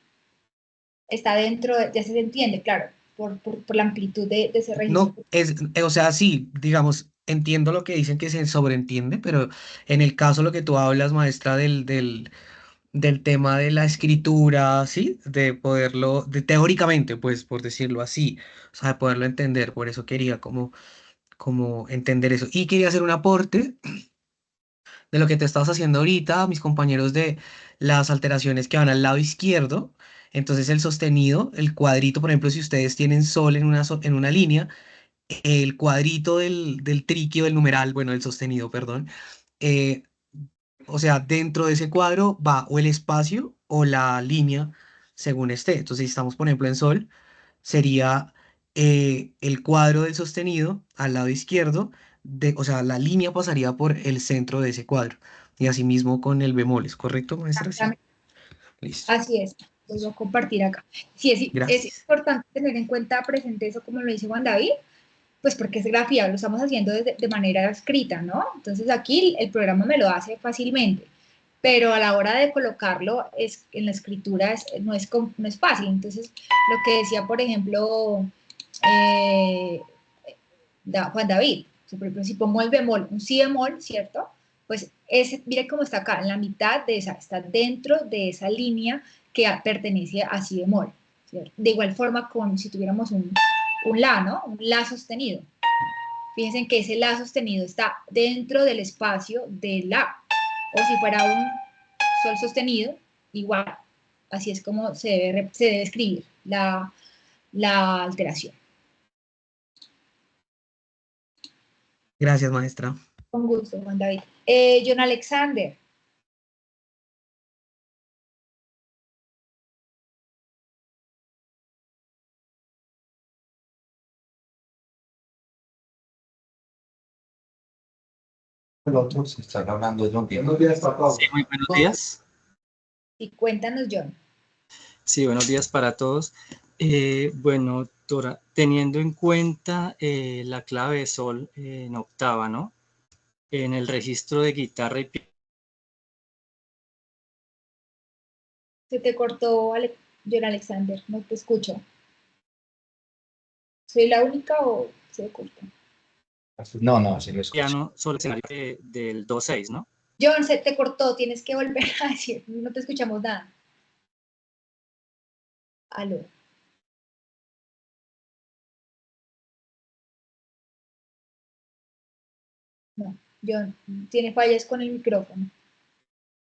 está dentro, ya se entiende, claro, por la amplitud de ese registro. No, o sea, sí, digamos, entiendo lo que dicen que se sobreentiende, pero en el caso lo que tú hablas, maestra, del tema de la escritura, ¿sí? De poderlo, teóricamente, pues, por decirlo así, o sea, de poderlo entender, por eso quería como entender eso. Y quería hacer un aporte de lo que te estabas haciendo ahorita, mis compañeros, de las alteraciones que van al lado izquierdo. Entonces, el sostenido, el cuadrito, por ejemplo, si ustedes tienen sol en en una línea, el cuadrito del triquio, del numeral, bueno, del sostenido, perdón, eh, o sea, dentro de ese cuadro va o el espacio o la línea según esté. Entonces, si estamos, por ejemplo, en sol, sería el cuadro del sostenido al lado izquierdo, o sea, la línea pasaría por el centro de ese cuadro. Y asimismo con el bemol, ¿es correcto, maestra? Sí. Exactamente. Listo. Así es, lo voy a compartir acá. Sí, es Gracias. importante tener en cuenta presente eso, como lo dice Juan David, pues porque es grafía, lo estamos haciendo de manera escrita, ¿no? Entonces aquí el programa me lo hace fácilmente, pero a la hora de colocarlo en la escritura no es fácil. Entonces, lo que decía, por ejemplo, eh, Juan David, por ejemplo, si pongo el bemol, un si bemol, ¿cierto? Pues mire cómo está acá, en la mitad de esa, está dentro de esa línea que pertenece a si bemol, ¿cierto? De igual forma con si tuviéramos un la, ¿no? Un la sostenido. Fíjense que ese la sostenido está dentro del espacio de la, o si fuera un sol sostenido, igual. Así es como se debe escribir la alteración. Gracias, maestra. Con gusto, Juan David. John Alexander. El otro se está hablando de lo que Sí, muy buenos días. Y cuéntanos, John. Sí, buenos días para todos. Bueno, doctora, teniendo en cuenta la clave de sol en octava, ¿no? En el registro de guitarra y piano. Se te cortó, John Alexander, no te escucho. ¿Soy la única o se corta? No, sí lo escucho. Piano solo escenario del 2-6, ¿no? John, se te cortó, tienes que volver a decir, no te escuchamos nada. Aló. No, John, tiene fallas con el micrófono.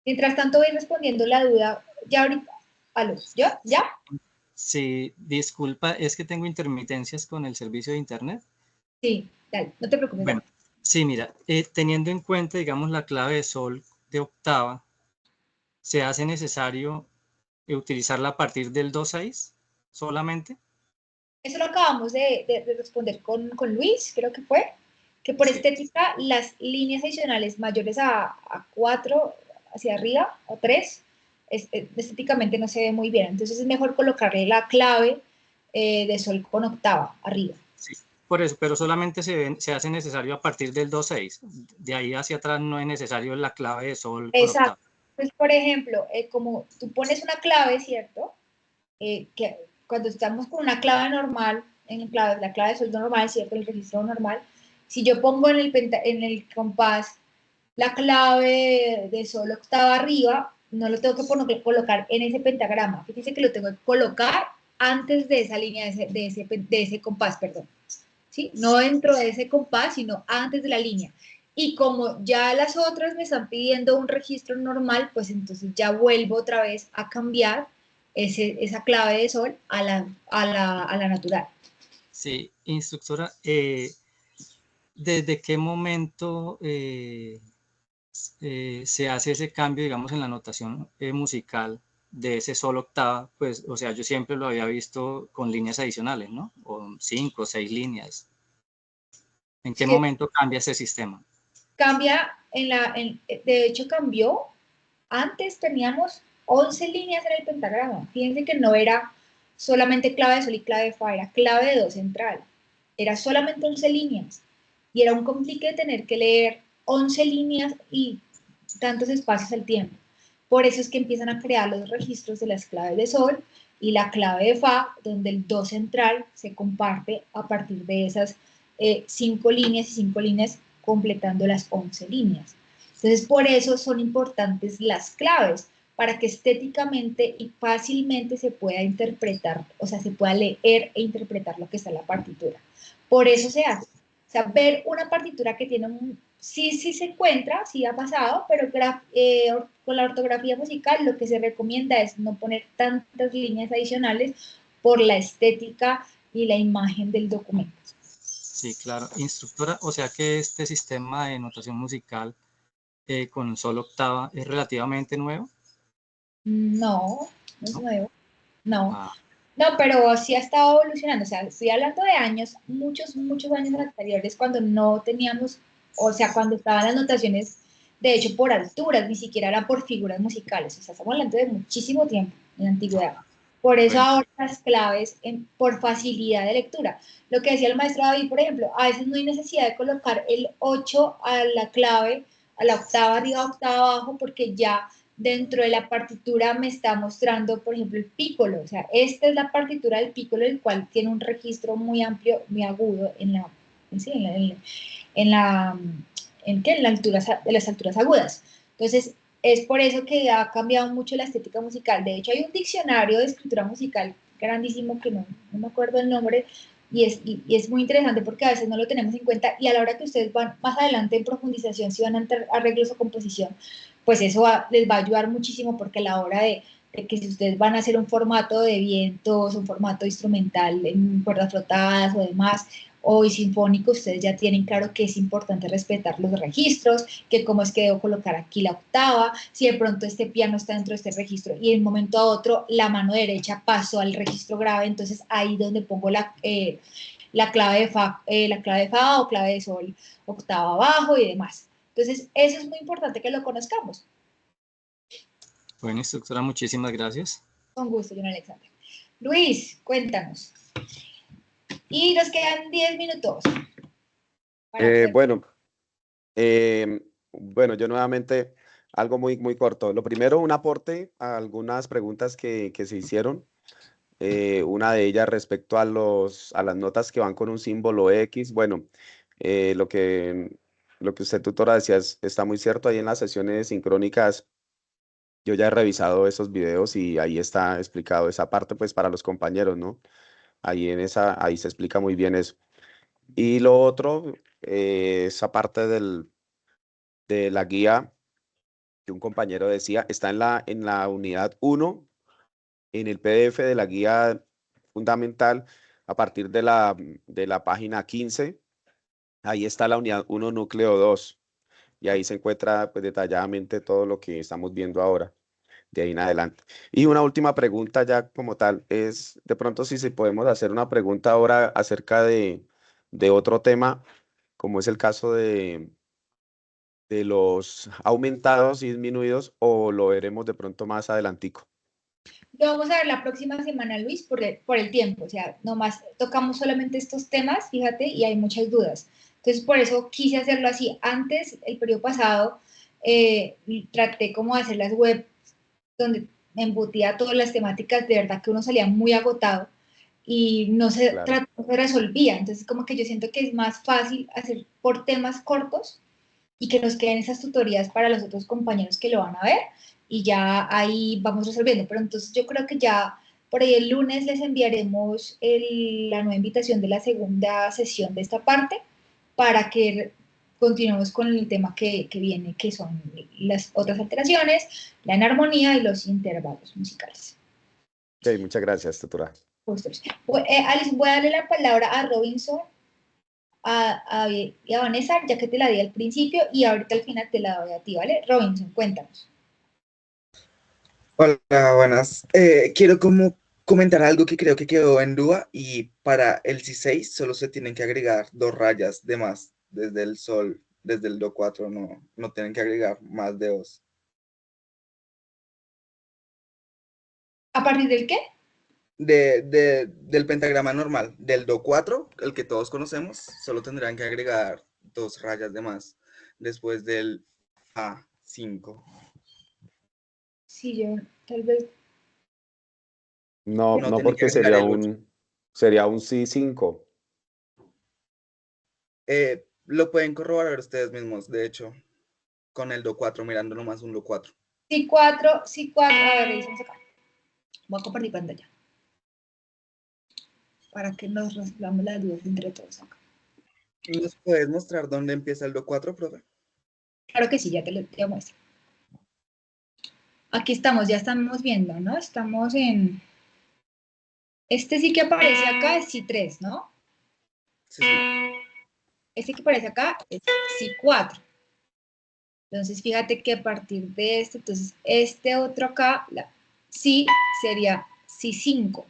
Mientras tanto voy respondiendo la duda, ya ahorita, aló, ¿ya? ¿Ya? Sí, disculpa, es que tengo intermitencias con el servicio de internet. Sí, dale, no te preocupes. Bueno, Dale. sí, mira, teniendo en cuenta, digamos, la clave de sol de octava, ¿se hace necesario utilizarla a partir del 2-6 solamente? Eso lo acabamos de responder con Luis, creo que fue, que por Sí. estética las líneas adicionales mayores a 4 hacia arriba, o 3, estéticamente no se ve muy bien. Entonces es mejor colocarle la clave de sol con octava arriba. Sí, por eso, pero solamente se hace necesario a partir del 2-6. De ahí hacia atrás no es necesario la clave de sol con octava. Exacto. Pues, por ejemplo, como tú pones una clave, ¿cierto? Que cuando estamos con una clave normal, la clave de sol normal, ¿cierto? El registro normal, si yo pongo en el compás la clave de sol octava arriba, no lo tengo que colocar en ese pentagrama. Fíjense que lo tengo que colocar antes de esa línea, de ese compás, perdón. ¿Sí? No dentro de ese compás, sino antes de la línea. Y como ya las otras me están pidiendo un registro normal, pues entonces ya vuelvo otra vez a cambiar esa clave de sol a la natural. Sí, instructora, ¿desde qué momento se hace ese cambio, digamos, en la notación musical de ese sol octava? Pues, o sea, yo siempre lo había visto con líneas adicionales, ¿no? O 5 o 6 líneas. ¿En qué Sí, momento cambia ese sistema? cambia de hecho cambió. Antes teníamos 11 líneas en el pentagrama. Fíjense que no era solamente clave de sol y clave de fa, era clave de do central. Era solamente 11 líneas. Y era un complique de tener que leer 11 líneas y tantos espacios al tiempo. Por eso es que empiezan a crear los registros de las claves de sol y la clave de fa, donde el do central se comparte a partir de esas 5 líneas y 5 líneas completando las 11 líneas. Entonces, por eso son importantes las claves, para que estéticamente y fácilmente se pueda interpretar, o sea, se pueda leer e interpretar lo que está en la partitura. Por eso se hace. O sea, ver una partitura que tiene sí se encuentra, sí ha pasado, pero con la ortografía musical lo que se recomienda es no poner tantas líneas adicionales por la estética y la imagen del documento. Sí, claro. Instructora, o sea que este sistema de notación musical con solo octava es relativamente nuevo. No, no es ¿No? nuevo. No. Ah, No, pero sí ha estado evolucionando. O sea, estoy hablando de años, muchos años anteriores, cuando no teníamos, o sea, cuando estaban las notaciones, de hecho, por alturas, ni siquiera era por figuras musicales. O sea, estamos hablando de muchísimo tiempo en la antigüedad. Por eso bueno, ahora las claves, por facilidad de lectura. Lo que decía el maestro David, por ejemplo, a veces no hay necesidad de colocar el 8 a la clave, a la octava arriba, octava abajo, porque ya dentro de la partitura me está mostrando, por ejemplo, el pícolo. O sea, esta es la partitura del pícolo, el cual tiene un registro muy amplio, muy agudo en la altura, de las alturas agudas. Entonces, es por eso que ha cambiado mucho la estética musical. De hecho, hay un diccionario de escritura musical grandísimo que no me acuerdo el nombre, y es muy interesante porque a veces no lo tenemos en cuenta, y a la hora que ustedes van más adelante en profundización, si van a entrar arreglos o composición, pues eso les va a ayudar muchísimo, porque a la hora de que si ustedes van a hacer un formato de vientos, un formato instrumental en cuerdas frotadas o demás, o sinfónico, ustedes ya tienen claro que es importante respetar los registros, que cómo es que debo colocar aquí la octava, si de pronto este piano está dentro de este registro y de un momento a otro la mano derecha pasó al registro grave, entonces ahí donde pongo la clave de fa, o clave de sol, octava abajo y demás. Entonces, eso es muy importante que lo conozcamos. bueno, instructora, muchísimas gracias. Con gusto, John Alexander. Luis, cuéntanos. Y nos quedan 10 minutos. Bueno, yo nuevamente algo muy corto. Lo primero, un aporte a algunas preguntas que se hicieron. una de ellas respecto a las notas que van con un símbolo X. Bueno, lo que usted, tutora, decía está muy cierto. Ahí en las sesiones sincrónicas yo ya he revisado esos videos y ahí está explicado esa parte, pues, para los compañeros, ¿no? Ahí se explica muy bien eso. Y lo otro, esa parte de la guía que un compañero decía, está en la unidad 1, en el PDF de la guía fundamental, a partir de la página 15. Ahí está la unidad 1, núcleo 2. Y ahí se encuentra, pues, detalladamente todo lo que estamos viendo ahora, de ahí en adelante. Y una última pregunta ya como tal es, de pronto, si podemos hacer una pregunta ahora acerca de otro tema, como es el caso de los aumentados y disminuidos, o lo veremos de pronto más adelantico. Lo vamos a ver la próxima semana, Luis, por el tiempo. O sea, nomás tocamos solamente estos temas, fíjate, y hay muchas dudas. Entonces, por eso quise hacerlo así. Antes, el periodo pasado, traté como de hacer las web donde embutía todas las temáticas, de verdad que uno salía muy agotado y no se resolvía. Entonces, como que yo siento que es más fácil hacer por temas cortos y que nos queden esas tutorías para los otros compañeros que lo van a ver y ya ahí vamos resolviendo. Pero entonces yo creo que ya por ahí el lunes les enviaremos la nueva invitación de la segunda sesión de esta parte para que continuemos con el tema que viene, que son las otras alteraciones, la enarmonía y los intervalos musicales. Ok, muchas gracias, tutora. Alice, voy a darle la palabra a Robinson, y a Vanessa, ya que te la di al principio, y ahorita al final te la doy a ti, ¿vale? Robinson, cuéntanos. Hola, buenas. Quiero como comentar algo que creo que quedó en duda, y para el C6 solo se tienen que agregar 2 rayas de más desde el sol, desde el do 4, no tienen que agregar más de 2. ¿A partir del qué? Del pentagrama normal, del do 4, el que todos conocemos, solo tendrán que agregar 2 rayas de más después del A5. Sí, yo tal vez... No, No, porque sería un C5. Lo pueden corroborar ustedes mismos, de hecho, con el do 4, mirando nomás un do 4. C4, a ver, revisemos acá. Voy a compartir pantalla para que nos resolvamos las dudas entre todos acá. ¿Nos puedes mostrar dónde empieza el do 4, profe? Claro que sí, ya te lo muestro. Aquí estamos, ya estamos viendo, ¿no? Estamos en... Este sí que aparece acá es C3, ¿no? Sí. Este que aparece acá es C4. Entonces, fíjate que a partir de este, entonces, este otro acá, C sería C5. O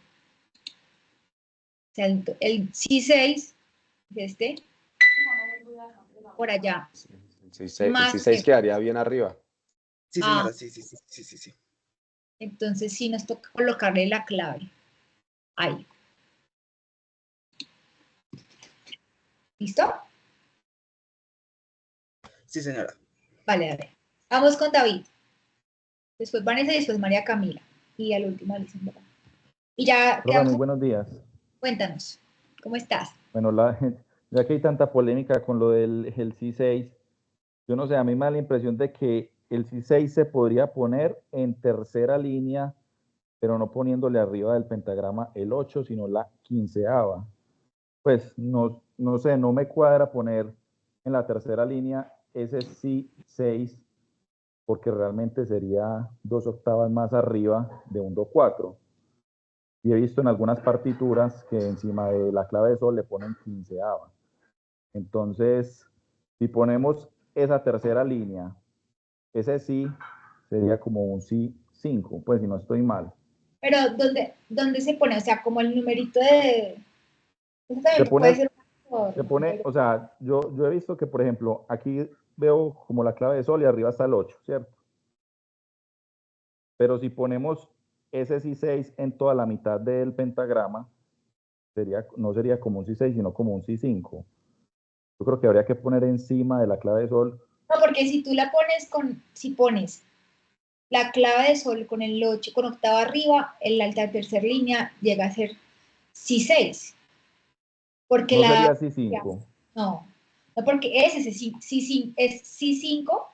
sea, el C6, este, por allá. El C6 quedaría bien arriba. Sí, señora, sí. Entonces, sí nos toca colocarle la clave. Ahí. ¿Listo? Sí, señora. Vale, a ver. Vamos con David. Después Vanessa y después María Camila. Y al último, Alicia. Y ya Profe, muy buenos días. Cuéntanos, ¿cómo estás? Bueno, ya que hay tanta polémica con lo del el C6, yo no sé, a mí me da la impresión de que el C6 se podría poner en tercera línea, pero no poniéndole arriba del pentagrama el 8, sino la 15ª. Pues no sé, no me cuadra poner en la tercera línea ese C6, porque realmente sería 2 octavas más arriba de un do 4. Y he visto en algunas partituras que encima de la clave de sol le ponen 15ª. Entonces, si ponemos esa tercera línea, ese sí sería como un C5, pues si no estoy mal. Pero, ¿dónde se pone? O sea, como el numerito de... Eso también puede ser... Se pone, o sea, yo he visto que, por ejemplo, aquí veo como la clave de sol y arriba está el 8, ¿cierto? Pero si ponemos ese C6 en toda la mitad del pentagrama, no sería como un C6, sino como un C5. Yo creo que habría que poner encima de la clave de sol. No, porque si tú la pones si pones la clave de sol con el 8, con octava arriba, en la tercera línea llega a ser Si6. Porque No sería Si5. No, porque ese es Si5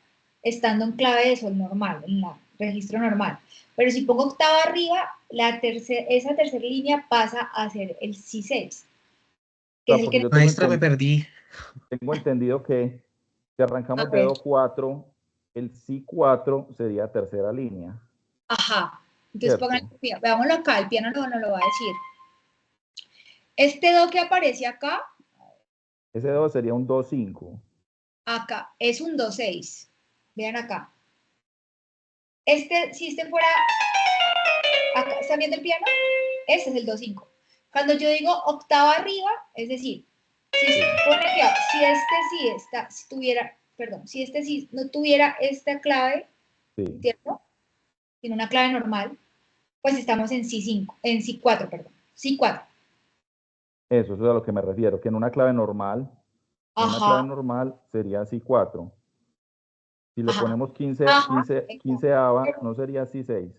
estando en clave de sol normal, en el registro normal. Pero si pongo octava arriba, esa tercera línea pasa a ser el Si6. Que es el que... Maestra, me perdí. Tengo entendido que si arrancamos de Do4, el Si4 sería tercera línea. Ajá. Entonces veámoslo acá, el piano no lo va a decir. Este Do que aparece acá. Ese Do sería un Do5. Acá es un Do6. Vean acá. Si este fuera... Acá, ¿están viendo el piano? Ese es el Do5. Cuando yo digo octava arriba, es decir, si este sí no tuviera esta clave, ¿cierto? Tiene una clave normal, pues estamos en Si5, en Si4, perdón. Si4. Eso es a lo que me refiero, que en una clave normal, sería Si4. Si le ponemos 15 no sería Si6.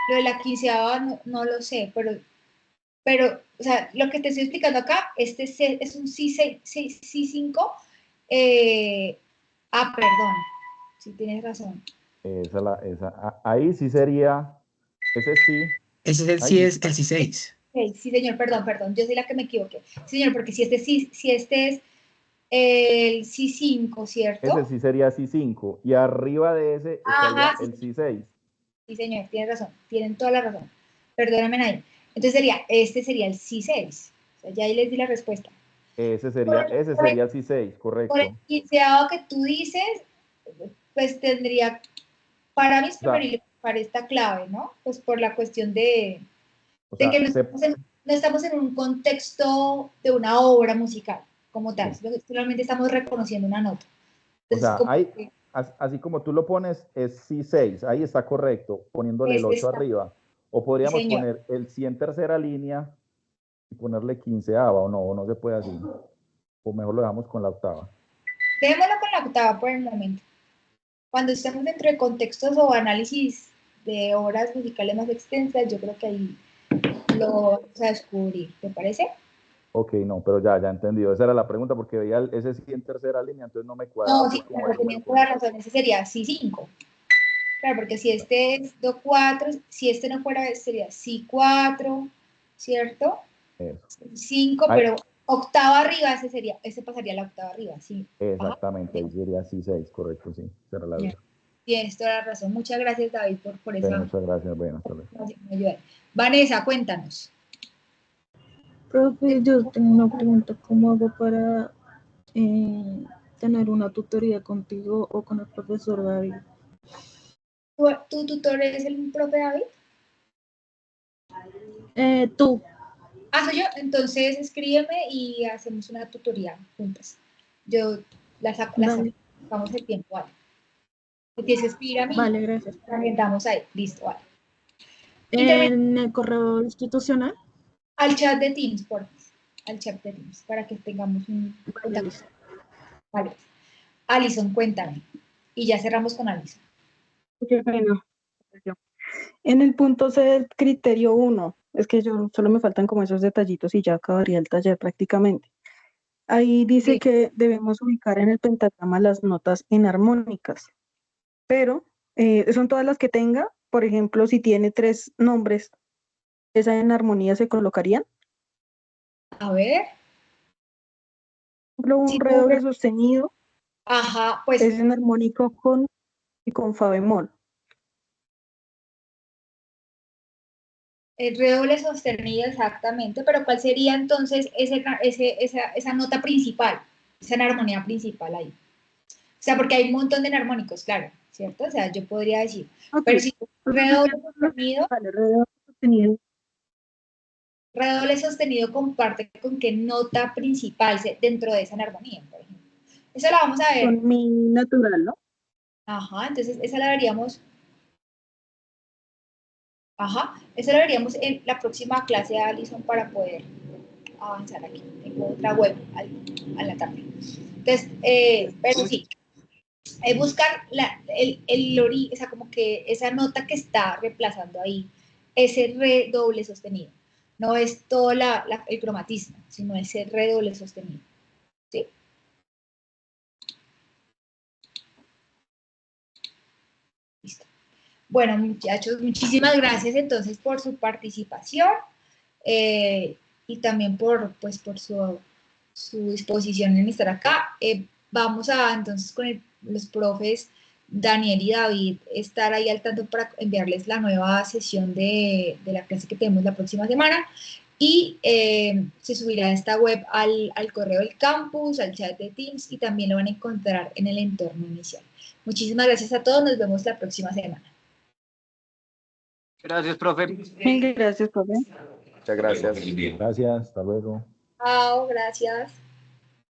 Lo de la quinceava no lo sé, pero, o sea, lo que te estoy explicando acá, este es un Si5. Perdón, sí tienes razón. Ahí sí sería, ese sí. Ese es el Si6. Sí, señor, perdón, yo soy la que me equivoqué. Señor, porque si este es el Si5, ¿cierto? Ese sí sería Si5, y arriba de ese estaría el Si6. Sí, señor, tiene razón, tienen toda la razón. Perdóname ahí. Entonces este sería el Si6. O sea, ya ahí les di la respuesta. Ese sería el Si6, correcto. Por el quinceavo que tú dices, pues tendría, para mí es preferible para esta clave, ¿no? Pues por la cuestión de que no estamos en un contexto de una obra musical como tal, solamente estamos reconociendo una nota. Entonces, así como tú lo pones, es Si6, ahí está correcto, poniéndole el 8 arriba. O podríamos poner el Si en tercera línea y ponerle quinceava, o no se puede así. O mejor lo dejamos con la octava. Dejémoslo con la octava por el momento. Cuando estemos dentro de contextos o análisis de obras musicales más extensas, yo creo que ahí lo vamos a descubrir. ¿Te parece? Ok, no, pero ya entendido. Esa era la pregunta porque veía ese sí en tercera línea, entonces no me cuadraba. No, sí, pero teniendo la razón, ese sería Si5. Claro, porque si este es Do4, si este no fuera, sería Si4, ¿cierto? Eso. 5, pero octava arriba, ese pasaría a la octava arriba, sí. Exactamente, ahí sería Si6, correcto, sí. Será la duda. Tienes toda la razón. Muchas gracias, David, por esa. Muchas gracias, bueno, hasta luego. Vanessa, cuéntanos. Profe, yo tengo una pregunta. ¿Cómo hago para tener una tutoría contigo o con el profesor David? ¿Tu tutor es el profe David? Tú. Soy yo. Entonces escríbeme y hacemos una tutoría juntas. Yo la saco, sacamos el tiempo, vale. Te tienes que escribir a mí. Vale, gracias. También damos ahí, listo, vale. ¿En el correo institucional? Al chat de Teams, por favor. Al chat de Teams, para que tengamos un contacto. Vale. Alison, cuéntame. Y ya cerramos con Alison. Qué pena. En el punto C del criterio 1, es que yo solo me faltan como esos detallitos y ya acabaría el taller prácticamente. Ahí dice que debemos ubicar en el pentagrama las notas enarmónicas, pero son todas las que tenga. Por ejemplo, si tiene 3 nombres, ¿esa enarmonía se colocarían? A ver. Por ejemplo, un re doble sostenido. Ajá, pues. Es enarmónico con fa bemol. El redoble sostenido, exactamente, pero ¿cuál sería entonces esa nota principal, esa enarmonía principal ahí? O sea, porque hay un montón de enarmónicos, claro, ¿cierto? O sea, yo podría decir, pero si redoble sostenido comparte con qué nota principal dentro de esa enarmonía, por ejemplo. Eso la vamos a ver. Con mi natural, ¿no? Ajá, entonces esa la veríamos. Eso lo veríamos en la próxima clase de Alison para poder avanzar aquí. Tengo otra web a la tarde. Entonces, pero sí. buscar o sea, como que esa nota que está reemplazando ahí, ese re doble sostenido. No es todo el cromatismo, sino ese re doble sostenido. ¿Sí? Listo. Bueno, muchachos, muchísimas gracias entonces por su participación y también por su disposición en estar acá. Vamos a entonces con los profes Daniel y David estar ahí al tanto para enviarles la nueva sesión de la clase que tenemos la próxima semana y se subirá a esta web al correo del campus, al chat de Teams y también lo van a encontrar en el entorno inicial. Muchísimas gracias a todos, nos vemos la próxima semana. Gracias, profe. Mil gracias, profe. Muchas gracias. Gracias, hasta luego. Chao, gracias.